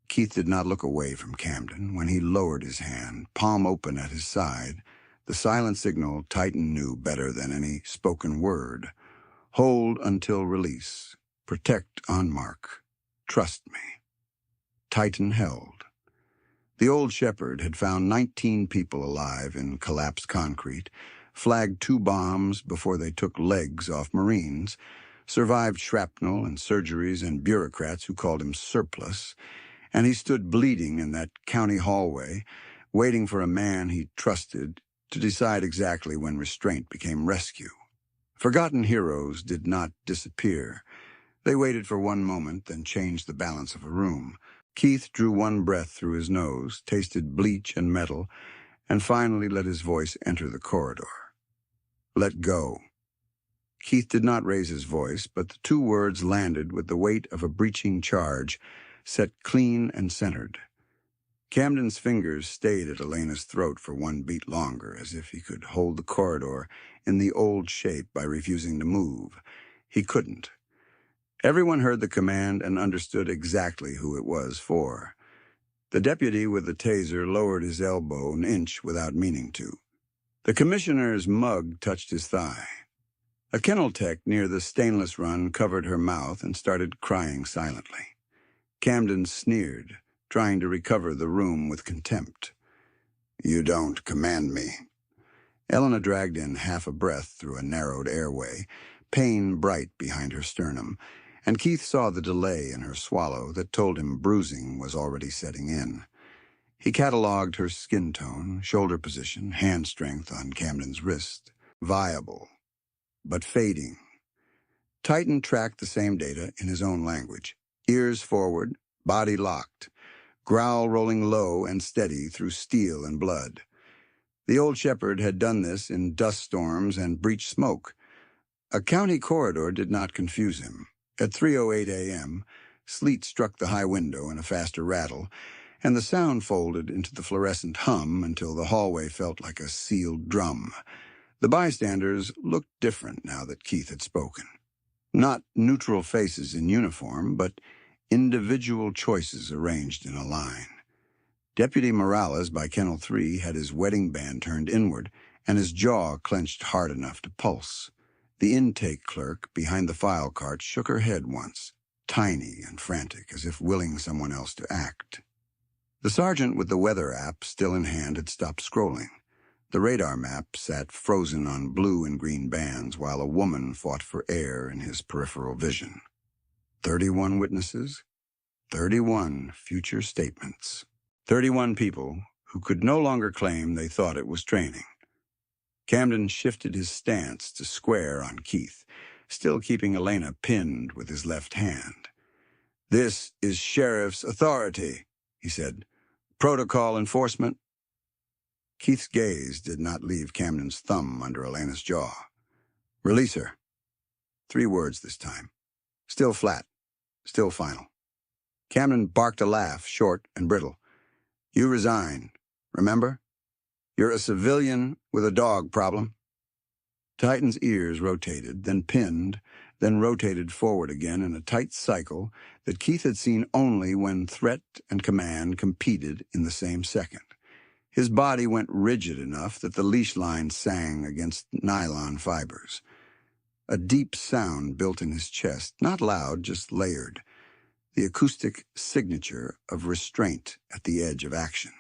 Keith did not look away from Camden when he lowered his hand, palm open at his side, the silent signal Titan knew better than any spoken word. Hold until release. Protect on mark. Trust me. Titan held. The old shepherd had found 19 people alive in collapsed concrete, flagged 2 bombs before they took legs off Marines, survived shrapnel and surgeries and bureaucrats who called him surplus, and he stood bleeding in that county hallway, waiting for a man he trusted to decide exactly when restraint became rescue. Forgotten heroes did not disappear. They waited for 1 moment, then changed the balance of a room. Keith drew 1 breath through his nose, tasted bleach and metal, and finally let his voice enter the corridor. Let go. Keith did not raise his voice, but the 2 words landed with the weight of a breaching charge, set clean and centered. Camden's fingers stayed at Elena's throat for 1 beat longer, as if he could hold the corridor in the old shape by refusing to move. He couldn't. Everyone heard the command and understood exactly who it was for. The deputy with the taser lowered his elbow 1 inch without meaning to. The commissioner's mug touched his thigh. A kennel tech near the stainless run covered her mouth and started crying silently. Camden sneered, trying to recover the room with contempt. You don't command me. Elena dragged in half a breath through a narrowed airway, pain bright behind her sternum, and Keith saw the delay in her swallow that told him bruising was already setting in. He catalogued her skin tone, shoulder position, hand strength on Camden's wrist. Viable, but fading. Titan tracked the same data in his own language. Ears forward, body locked, growl rolling low and steady through steel and blood. The old shepherd had done this in dust storms and breech smoke. A county corridor did not confuse him. At 3:08 a.m., sleet struck the high window in a faster rattle, and the sound folded into the fluorescent hum until the hallway felt like a sealed drum. The bystanders looked different now that Keith had spoken. Not neutral faces in uniform, but individual choices arranged in a line. Deputy Morales by Kennel 3 had his wedding band turned inward, and his jaw clenched hard enough to pulse. The intake clerk behind the file cart shook her head once. tiny and frantic, as if willing someone else to act. The sergeant with the weather app still in hand had stopped scrolling. The radar map sat frozen on blue and green bands while a woman fought for air in his peripheral vision. 31 witnesses, 31 future statements. 31 people who could no longer claim they thought it was training. Camden shifted his stance to square on Keith, still keeping Elena pinned with his left hand. "This is Sheriff's authority," he said. "Protocol enforcement." Keith's gaze did not leave Camden's thumb under Elena's jaw. "Release her." 3 words this time. Still flat. Still final. Camden barked a laugh, short and brittle. "You resign. Remember? You're a civilian with a dog problem." Titan's ears rotated, then pinned, then rotated forward again in a tight cycle that Keith had seen only when threat and command competed in the same second. His body went rigid enough that the leash line sang against nylon fibers. A deep sound built in his chest, not loud, just layered. The acoustic signature of restraint at the edge of action.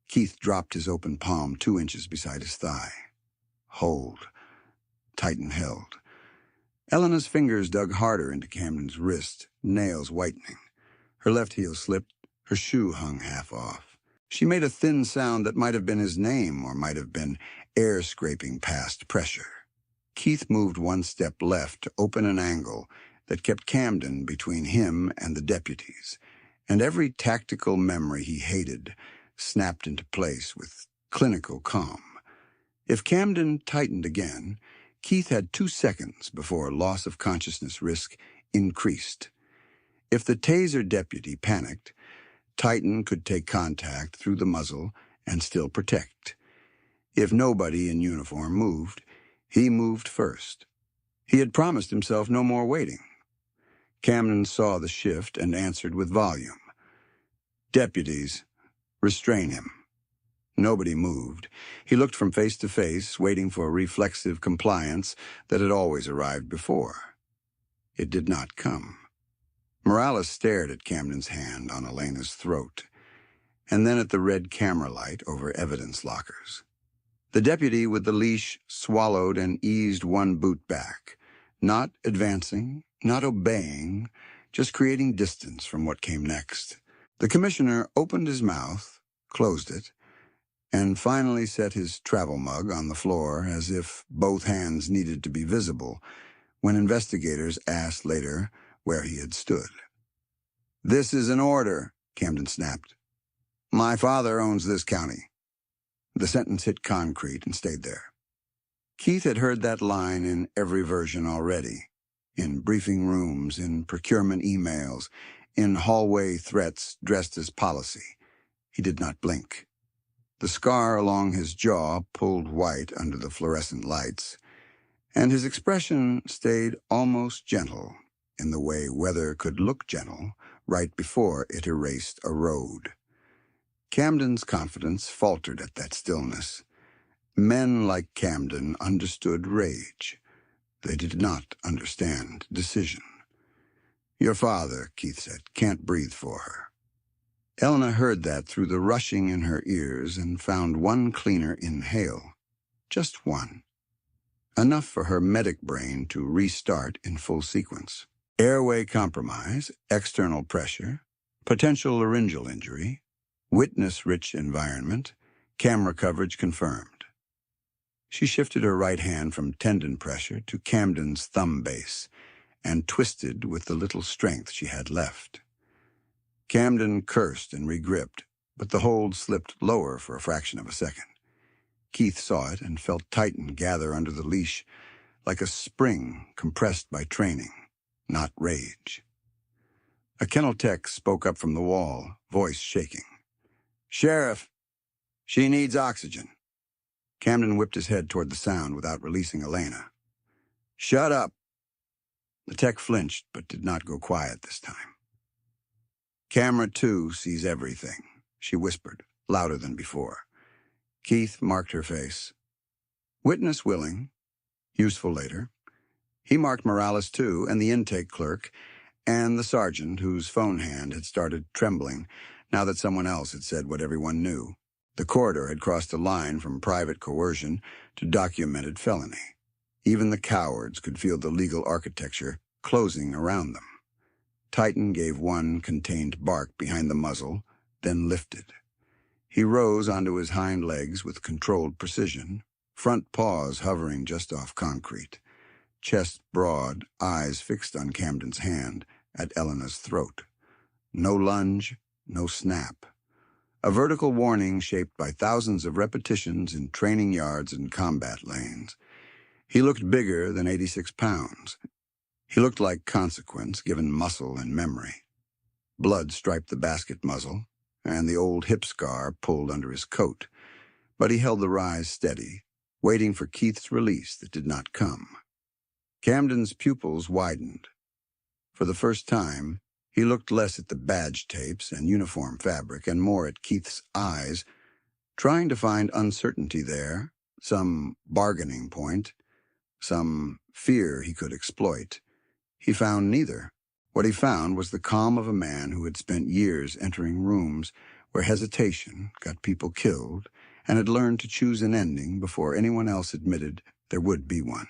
Keith dropped his open palm 2 inches beside his thigh. Hold. Titan held. Elena's fingers dug harder into Camden's wrist, nails whitening. Her left heel slipped, her shoe hung half off. She made a thin sound that might have been his name or might have been air scraping past pressure. Keith moved 1 step left to open an angle that kept Camden between him and the deputies, and every tactical memory he hated snapped into place with clinical calm. If Camden tightened again, Keith had 2 seconds before loss of consciousness risk increased. If the taser deputy panicked, Titan could take contact through the muzzle and still protect. If nobody in uniform moved, he moved first. He had promised himself no more waiting. Camden saw the shift and answered with volume. "Deputies, restrain him." Nobody moved. He looked from face to face, waiting for reflexive compliance that had always arrived before. It did not come. Morales stared at Camden's hand on Elena's throat, and then at the red camera light over evidence lockers. The deputy with the leash swallowed and eased 1 boot back, not advancing, not obeying, just creating distance from what came next. The commissioner opened his mouth, closed it, and finally set his travel mug on the floor as if both hands needed to be visible when investigators asked later where he had stood. "This is an order," Camden snapped. "My father owns this county." The sentence hit concrete and stayed there. Keith had heard that line in every version already, in briefing rooms, in procurement emails, in hallway threats dressed as policy. He did not blink. The scar along his jaw pulled white under the fluorescent lights, and his expression stayed almost gentle, in the way weather could look gentle right before it erased a road. Camden's confidence faltered at that stillness. Men like Camden understood rage. They did not understand decision. "Your father," Keith said, "can't breathe for her." Elena heard that through the rushing in her ears and found 1 cleaner inhale. Just 1. Enough for her medic brain to restart in full sequence. Airway compromise, external pressure, potential laryngeal injury, witness-rich environment, camera coverage confirmed. She shifted her right hand from tendon pressure to Camden's thumb base and twisted with the little strength she had left. Camden cursed and regripped, but the hold slipped lower for a fraction of a second. Keith saw it and felt Titan gather under the leash like a spring compressed by training, not rage. A kennel tech spoke up from the wall, voice shaking. "Sheriff, she needs oxygen." Camden whipped his head toward the sound without releasing Elena. "Shut up." The tech flinched but did not go quiet this time. "Camera 2 sees everything," she whispered, louder than before. Keith marked her face. Witness willing, useful later. He marked Morales too, and the intake clerk, and the sergeant whose phone hand had started trembling now that someone else had said what everyone knew. The corridor had crossed a line from private coercion to documented felony. Even the cowards could feel the legal architecture closing around them. Titan gave one contained bark behind the muzzle, then lifted. He rose onto his hind legs with controlled precision, front paws hovering just off concrete, chest broad, eyes fixed on Camden's hand at Elena's throat. No lunge, no snap. A vertical warning shaped by thousands of repetitions in training yards and combat lanes. He looked bigger than 86 pounds. He looked like consequence given muscle and memory. Blood striped the basket muzzle, and the old hip scar pulled under his coat, but he held the rise steady, waiting for Keith's release that did not come. Camden's pupils widened. For the first time, he looked less at the badge tapes and uniform fabric and more at Keith's eyes, trying to find uncertainty there, some bargaining point, some fear he could exploit. He found neither. What he found was the calm of a man who had spent years entering rooms where hesitation got people killed and had learned to choose an ending before anyone else admitted there would be one.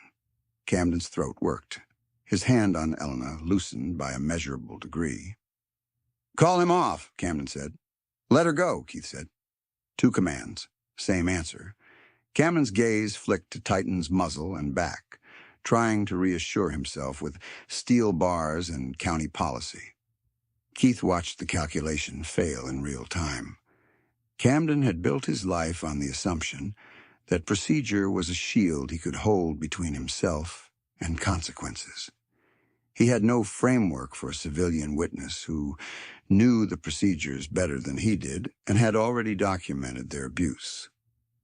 Camden's throat worked. His hand on Elena loosened by a measurable degree. "Call him off," Camden said. "Let her go," Keith said. 2 commands, same answer. Camden's gaze flicked to Titan's muzzle and back, trying to reassure himself with steel bars and county policy. Keith watched the calculation fail in real time. Camden had built his life on the assumption that procedure was a shield he could hold between himself and consequences. He had no framework for a civilian witness who knew the procedures better than he did and had already documented their abuse.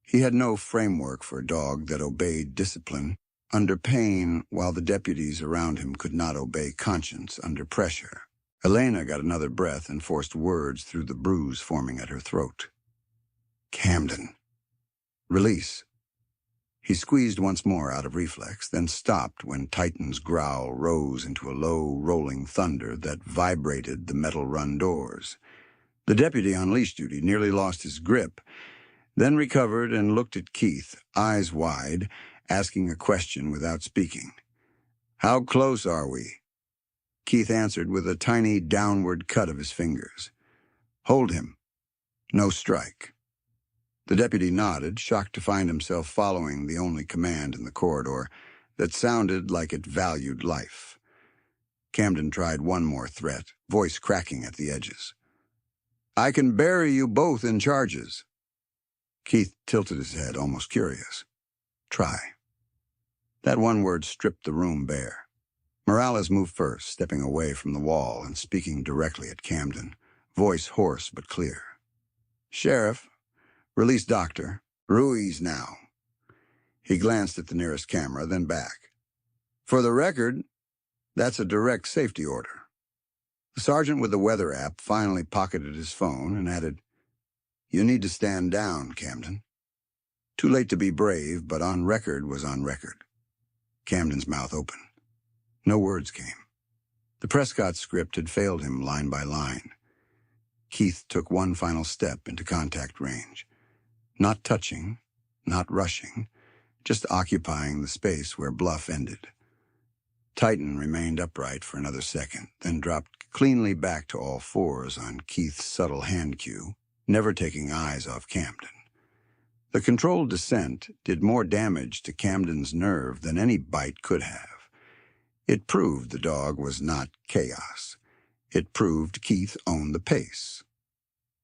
He had no framework for a dog that obeyed discipline under pain while the deputies around him could not obey conscience under pressure. Elena got another breath and forced words through the bruise forming at her throat. "Camden. Release." He squeezed once more out of reflex, then stopped when Titan's growl rose into a low, rolling thunder that vibrated the metal-run doors. The deputy on leash duty nearly lost his grip, then recovered and looked at Keith, eyes wide, asking a question without speaking. "How close are we?" Keith answered with a tiny downward cut of his fingers. "Hold him. No strike." The deputy nodded, shocked to find himself following the only command in the corridor that sounded like it valued life. Camden tried one more threat, voice cracking at the edges. "I can bury you both in charges." Keith tilted his head, almost curious. "Try." That one word stripped the room bare. Morales moved first, stepping away from the wall and speaking directly at Camden, voice hoarse but clear. "Sheriff, release Doctor. Ruiz now." He glanced at the nearest camera, then back. "For the record, that's a direct safety order." The sergeant with the weather app finally pocketed his phone and added, "You need to stand down, Camden." Too late to be brave, but on record was on record. Camden's mouth opened. No words came. The Prescott script had failed him line by line. Keith took one final step into contact range. Not touching, not rushing, just occupying the space where bluff ended. Titan remained upright for another second, then dropped cleanly back to all fours on Keith's subtle hand cue, never taking eyes off Camden. The controlled descent did more damage to Camden's nerve than any bite could have. It proved the dog was not chaos. It proved Keith owned the pace.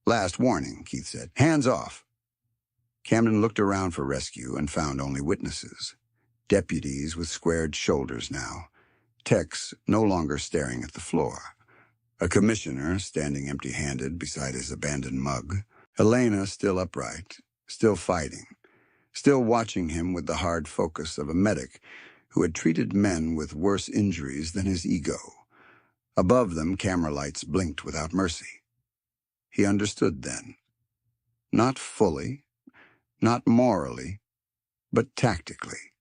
"Last warning," Keith said. "Hands off." Camden looked around for rescue and found only witnesses. Deputies with squared shoulders now. Techs no longer staring at the floor. A commissioner standing empty-handed beside his abandoned mug. Elena still upright, still fighting, still watching him with the hard focus of a medic who had treated men with worse injuries than his ego. Above them, camera lights blinked without mercy. He understood then. Not fully, not morally, but tactically.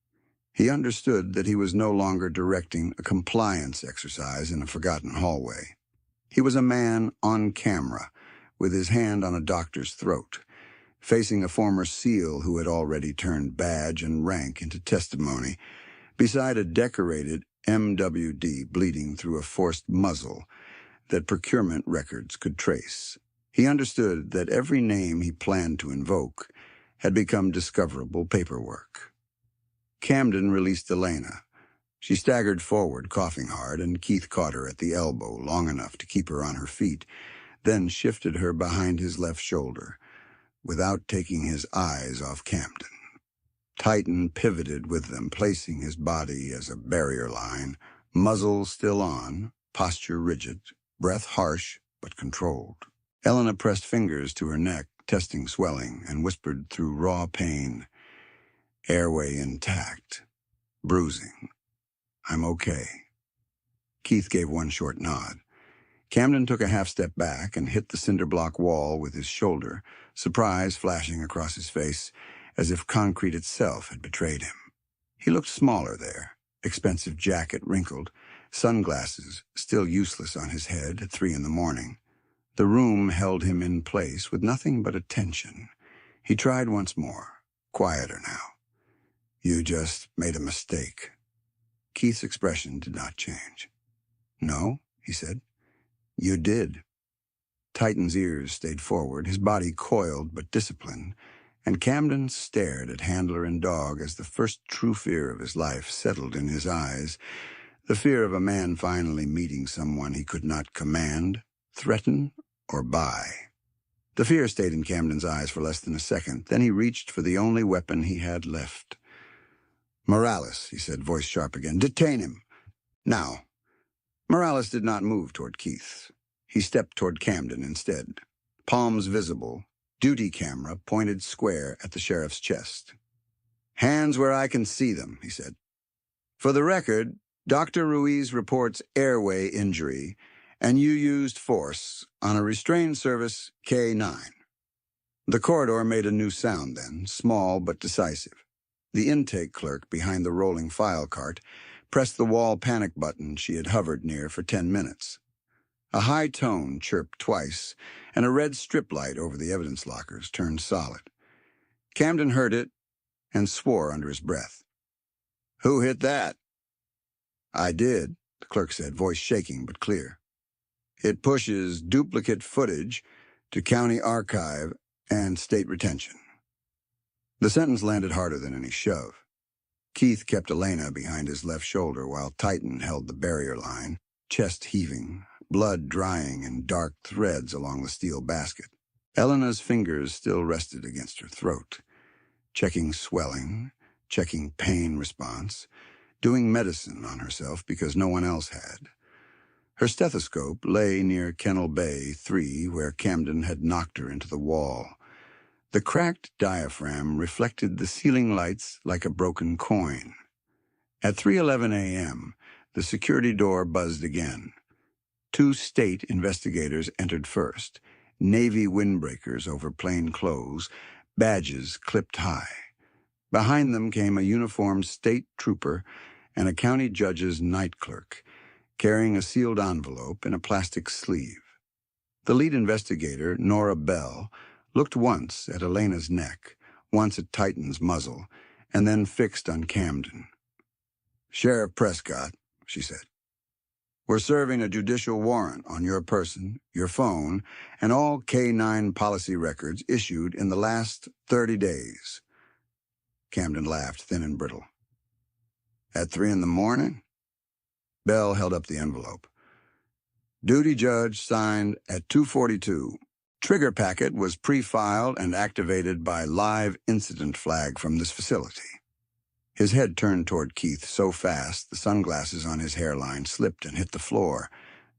He understood that he was no longer directing a compliance exercise in a forgotten hallway. He was a man on camera, with his hand on a doctor's throat, facing a former SEAL who had already turned badge and rank into testimony, beside a decorated MWD bleeding through a forced muzzle that procurement records could trace. He understood that every name he planned to invoke had become discoverable paperwork. Camden released Elena. She staggered forward, coughing hard, and Keith caught her at the elbow long enough to keep her on her feet, then shifted her behind his left shoulder, without taking his eyes off Camden. Titan pivoted with them, placing his body as a barrier line, muzzle still on, posture rigid, breath harsh but controlled. Elena pressed fingers to her neck, testing swelling, and whispered through raw pain, "Airway intact. Bruising. I'm okay." Keith gave one short nod. Camden took a half-step back and hit the cinder block wall with his shoulder, surprise flashing across his face, as if concrete itself had betrayed him. He looked smaller there, expensive jacket wrinkled, sunglasses still useless on his head at 3 a.m. The room held him in place with nothing but attention. He tried once more, quieter now. "You just made a mistake." Keith's expression did not change. "No," he said. "You did." Titan's ears stayed forward, his body coiled but disciplined, and Camden stared at handler and dog as the first true fear of his life settled in his eyes, the fear of a man finally meeting someone he could not command, threaten, or buy. The fear stayed in Camden's eyes for less than a second. Then he reached for the only weapon he had left. "Morales," he said, voice sharp again. "Detain him. Now." Morales did not move toward Keith. He stepped toward Camden instead. Palms visible, duty camera pointed square at the sheriff's chest. "Hands where I can see them," he said. "For the record, Dr. Ruiz reports airway injury, and you used force on a restrained service K9. The corridor made a new sound then, small but decisive. The intake clerk behind the rolling file cart pressed the wall panic button she had hovered near for 10 minutes. A high tone chirped twice, and a red strip light over the evidence lockers turned solid. Camden heard it and swore under his breath. "Who hit that?" "I did," the clerk said, voice shaking but clear. "It pushes duplicate footage to county archive and state retention." The sentence landed harder than any shove. Keith kept Elena behind his left shoulder while Titan held the barrier line, chest heaving, blood drying in dark threads along the steel basket. Elena's fingers still rested against her throat, checking swelling, checking pain response, doing medicine on herself because no one else had. Her stethoscope lay near Kennel Bay 3, where Camden had knocked her into the wall. The cracked diaphragm reflected the ceiling lights like a broken coin. At 3:11 a.m., the security door buzzed again. 2 state investigators entered first, navy windbreakers over plain clothes, badges clipped high. Behind them came a uniformed state trooper and a county judge's night clerk, carrying a sealed envelope in a plastic sleeve. The lead investigator, Nora Bell, looked once at Elena's neck, once at Titan's muzzle, and then fixed on Camden. "Sheriff Prescott," she said, "we're serving a judicial warrant on your person, your phone, and all K9 policy records issued in the last 30 days. Camden laughed, thin and brittle. "At 3 a.m? Bell held up the envelope. "Duty judge signed at 2:42. Trigger packet was pre-filed and activated by live incident flag from this facility." His head turned toward Keith so fast the sunglasses on his hairline slipped and hit the floor.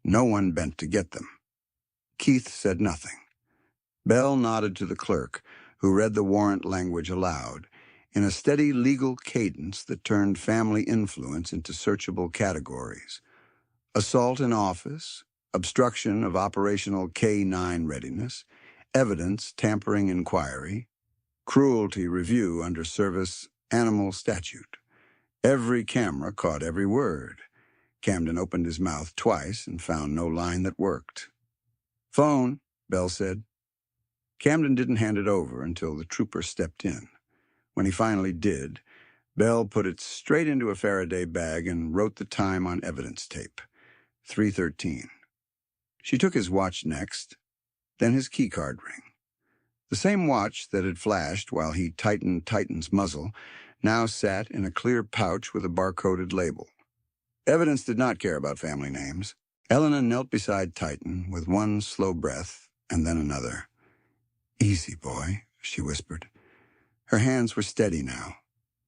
No one bent to get them. Keith said nothing. Bell nodded to the clerk, who read the warrant language aloud, in a steady legal cadence that turned family influence into searchable categories. Assault in office, obstruction of operational K9 readiness, evidence tampering inquiry, cruelty review under service animal statute, Every camera caught every word. Camden opened his mouth twice and found no line that worked. "Phone," Bell said. Camden didn't hand it over until the trooper stepped in. When he finally did, Bell put it straight into a Faraday bag and wrote the time on evidence tape, 3:13. She took his watch next, then his keycard ring. The same watch that had flashed while he tightened Titan's muzzle now sat in a clear pouch with a barcoded label. Evidence did not care about family names. Elena knelt beside Titan with one slow breath and then another. "Easy, boy," she whispered. Her hands were steady now,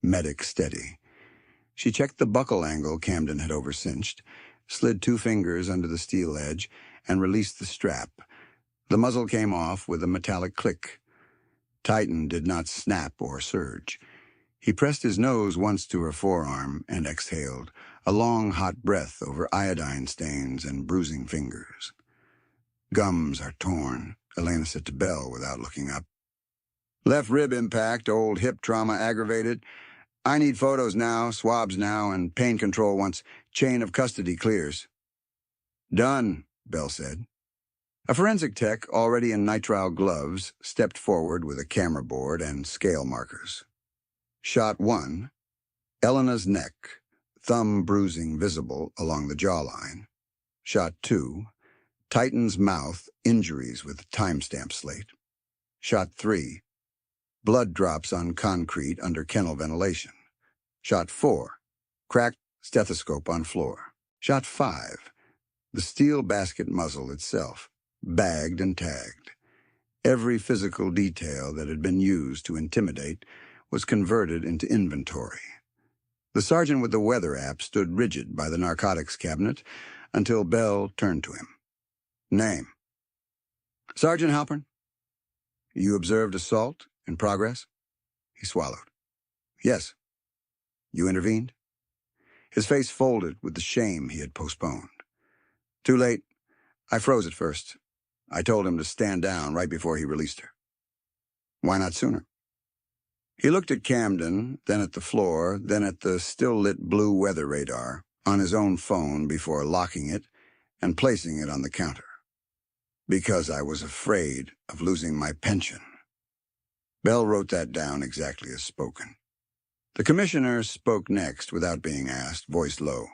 medic steady. She checked the buckle angle Camden had oversinched, slid 2 fingers under the steel edge, and released the strap. The muzzle came off with a metallic click. Titan did not snap or surge. He pressed his nose once to her forearm and exhaled, a long, hot breath over iodine stains and bruising fingers. "Gums are torn," Elena said to Bell without looking up. "Left rib impact, old hip trauma aggravated. I need photos now, swabs now, and pain control once chain of custody clears." "Done," Bell said. A forensic tech, already in nitrile gloves, stepped forward with a camera board and scale markers. Shot 1, Elena's neck, thumb bruising visible along the jawline. Shot 2, Titan's mouth, injuries with timestamp slate. Shot 3, blood drops on concrete under kennel ventilation. Shot 4, cracked stethoscope on floor. Shot 5, the steel basket muzzle itself, bagged and tagged. Every physical detail that had been used to intimidate was converted into inventory. The sergeant with the weather app stood rigid by the narcotics cabinet until Bell turned to him. "Name?" "Sergeant Halpern." "You observed assault in progress?" He swallowed. "Yes." "You intervened?" His face folded with the shame he had postponed. "Too late. I froze at first. I told him to stand down right before he released her." "Why not sooner?" He looked at Camden, then at the floor, then at the still-lit blue weather radar on his own phone before locking it and placing it on the counter. "Because I was afraid of losing my pension." Bell wrote that down exactly as spoken. The commissioner spoke next without being asked, voice low.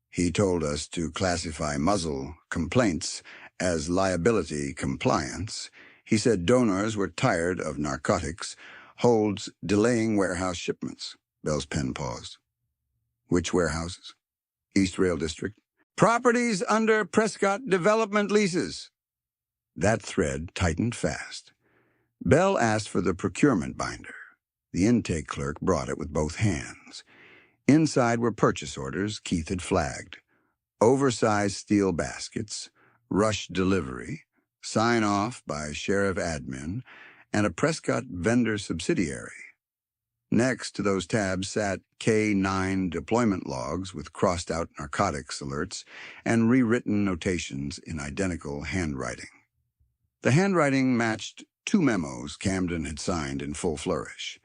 "He told us to classify muzzle complaints as liability compliance. He said donors were tired of narcotics, holds delaying warehouse shipments." Bell's pen paused. "Which warehouses?" "East Rail District." "Properties under Prescott Development leases." That thread tightened fast. Bell asked for the procurement binder. The intake clerk brought it with both hands. Inside were purchase orders Keith had flagged. Oversized steel baskets, rush delivery, sign-off by sheriff admin, and a Prescott vendor subsidiary. Next to those tabs sat K9 deployment logs with crossed-out narcotics alerts and rewritten notations in identical handwriting. The handwriting matched 2 memos Camden had signed in full flourish.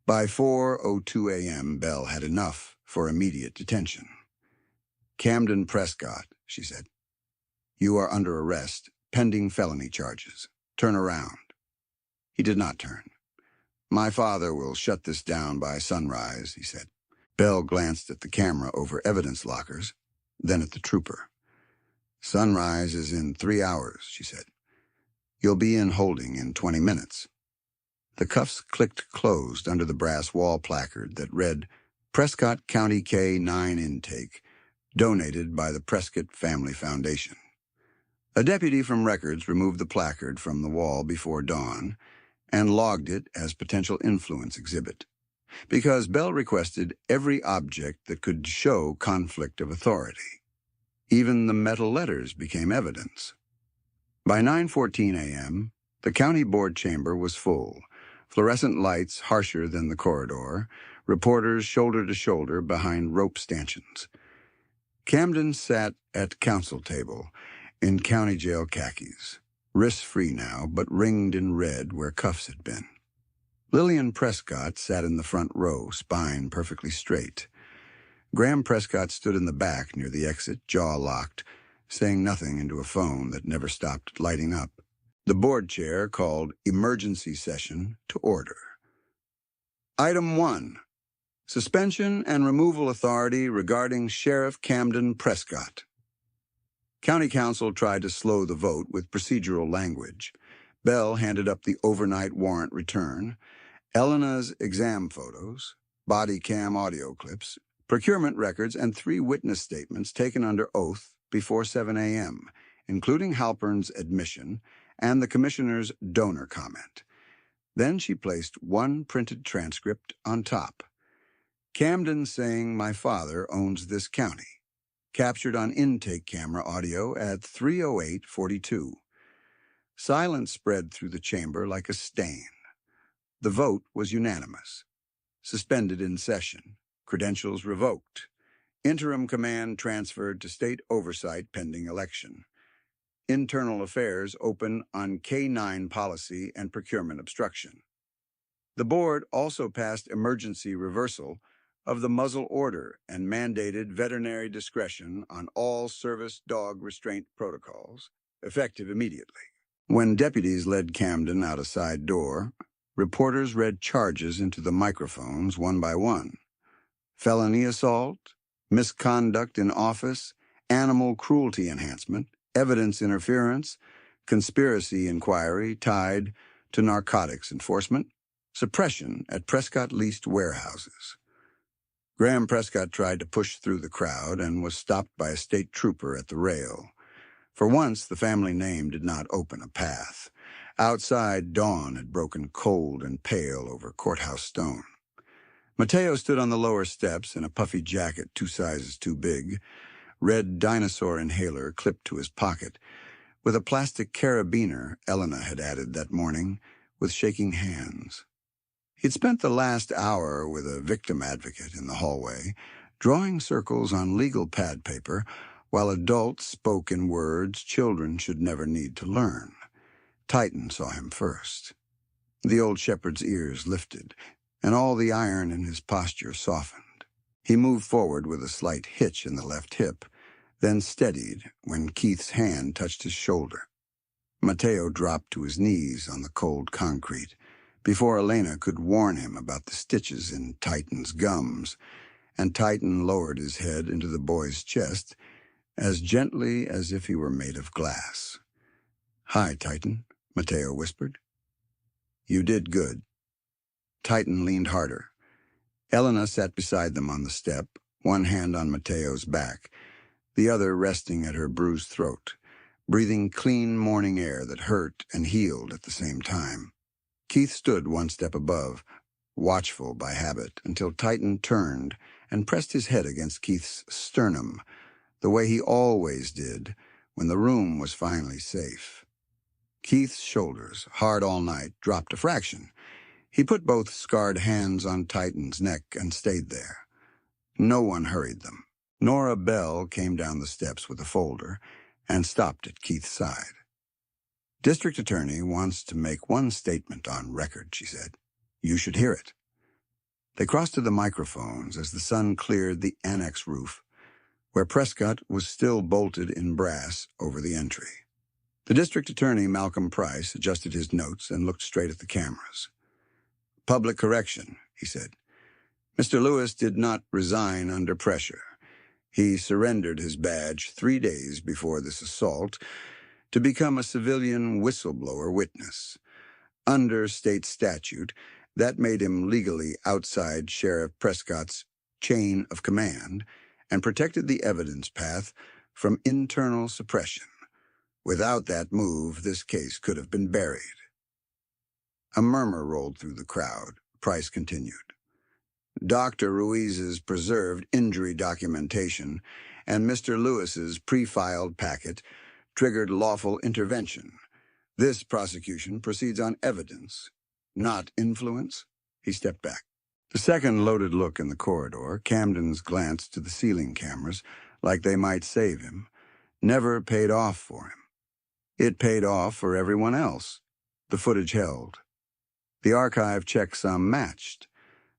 By 4:02 a.m., Bell had enough for immediate detention. "Camden Prescott," she said. "You are under arrest, pending felony charges. Turn around." He did not turn. "My father will shut this down by sunrise," he said. Bell glanced at the camera over evidence lockers, then at the trooper. "Sunrise is in 3 hours," she said. "You'll be in holding in 20 minutes. The cuffs clicked closed under the brass wall placard that read, "Prescott County K9 Intake, donated by the Prescott Family Foundation." A deputy from records removed the placard from the wall before dawn and logged it as potential influence exhibit, because Bell requested every object that could show conflict of authority. Even the metal letters became evidence. By 9:14 a.m., the county board chamber was full, fluorescent lights harsher than the corridor, reporters shoulder to shoulder behind rope stanchions. Camden sat at council table in county jail khakis, wrists free now, but ringed in red where cuffs had been. Lillian Prescott sat in the front row, spine perfectly straight. Graham Prescott stood in the back near the exit, jaw locked, saying nothing into a phone that never stopped lighting up. The board chair called emergency session to order. Item 1. Suspension and removal authority regarding Sheriff Camden Prescott. County Council tried to slow the vote with procedural language. Bell handed up the overnight warrant return, Elena's exam photos, body cam audio clips, procurement records, and 3 witness statements taken under oath before 7 a.m., including Halpern's admission and the commissioner's donor comment. Then she placed 1 printed transcript on top. Camden saying my father owns this county, captured on intake camera audio at 3:08:42. Silence spread through the chamber like a stain. The vote was unanimous. Suspended in session. Credentials revoked. Interim command transferred to state oversight pending election. Internal affairs open on K-9 policy and procurement obstruction. The board also passed emergency reversal of the muzzle order and mandated veterinary discretion on all service dog restraint protocols, effective immediately. When deputies led Camden out a side door, reporters read charges into the microphones one by one. Felony assault, misconduct in office, animal cruelty enhancement, evidence interference, conspiracy inquiry tied to narcotics enforcement, suppression at Prescott leased warehouses. Graham Prescott tried to push through the crowd and was stopped by a state trooper at the rail. For once, the family name did not open a path. Outside, dawn had broken cold and pale over courthouse stone. Mateo stood on the lower steps in a puffy jacket 2 sizes too big, red dinosaur inhaler clipped to his pocket, with a plastic carabiner Elena had added that morning, with shaking hands. He'd spent the last hour with a victim advocate in the hallway, drawing circles on legal pad paper while adults spoke in words children should never need to learn. Titan saw him first. The old shepherd's ears lifted, and all the iron in his posture softened. He moved forward with a slight hitch in the left hip, then steadied when Keith's hand touched his shoulder. Mateo dropped to his knees on the cold concrete before Elena could warn him about the stitches in Titan's gums, and Titan lowered his head into the boy's chest as gently as if he were made of glass. "Hi, Titan," Mateo whispered. "You did good." Titan leaned harder. Elena sat beside them on the step, one hand on Mateo's back, the other resting at her bruised throat, breathing clean morning air that hurt and healed at the same time. Keith stood 1 step above, watchful by habit, until Titan turned and pressed his head against Keith's sternum, the way he always did when the room was finally safe. Keith's shoulders, hard all night, dropped a fraction. He put both scarred hands on Titan's neck and stayed there. No one hurried them. Nora Bell came down the steps with a folder and stopped at Keith's side. "District Attorney wants to make one statement on record," she said. "You should hear it." They crossed to the microphones as the sun cleared the annex roof, where Prescott was still bolted in brass over the entry. The District Attorney, Malcolm Price, adjusted his notes and looked straight at the cameras. "Public correction," he said. "Mr. Lewis did not resign under pressure. He surrendered his badge 3 days before this assault to become a civilian whistleblower witness. Under state statute, that made him legally outside Sheriff Prescott's chain of command and protected the evidence path from internal suppression. Without that move, this case could have been buried." A murmur rolled through the crowd. Price continued. "Dr. Ruiz's preserved injury documentation and Mr. Lewis's pre-filed packet triggered lawful intervention. This prosecution proceeds on evidence, not influence." He stepped back. The second loaded look in the corridor, Camden's glance to the ceiling cameras, like they might save him, never paid off for him. It paid off for everyone else. The footage held. The archive checksum matched.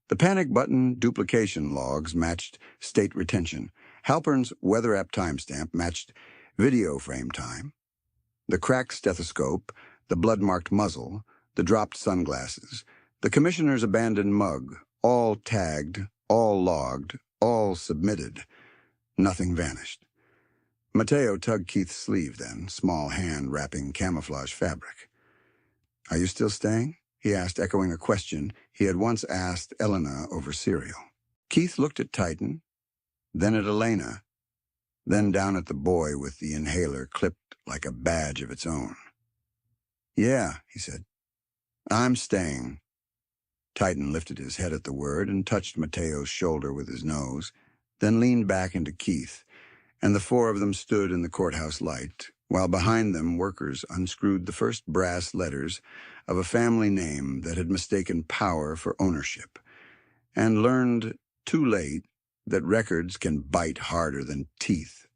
The panic button duplication logs matched state retention. Halpern's weather app timestamp matched video frame time. The cracked stethoscope, the blood-marked muzzle, the dropped sunglasses, the commissioner's abandoned mug, all tagged, all logged, all submitted. Nothing vanished. Mateo tugged Keith's sleeve then, small hand wrapping camouflage fabric. "Are you still staying?" he asked, echoing a question he had once asked Elena over cereal. Keith looked at Titan, then at Elena, then down at the boy with the inhaler clipped like a badge of its own. "Yeah," he said. "I'm staying." Titan lifted his head at the word and touched Mateo's shoulder with his nose, then leaned back into Keith, and the four of them stood in the courthouse light, while behind them workers unscrewed the first brass letters of a family name that had mistaken power for ownership, and learned, too late, that records can bite harder than teeth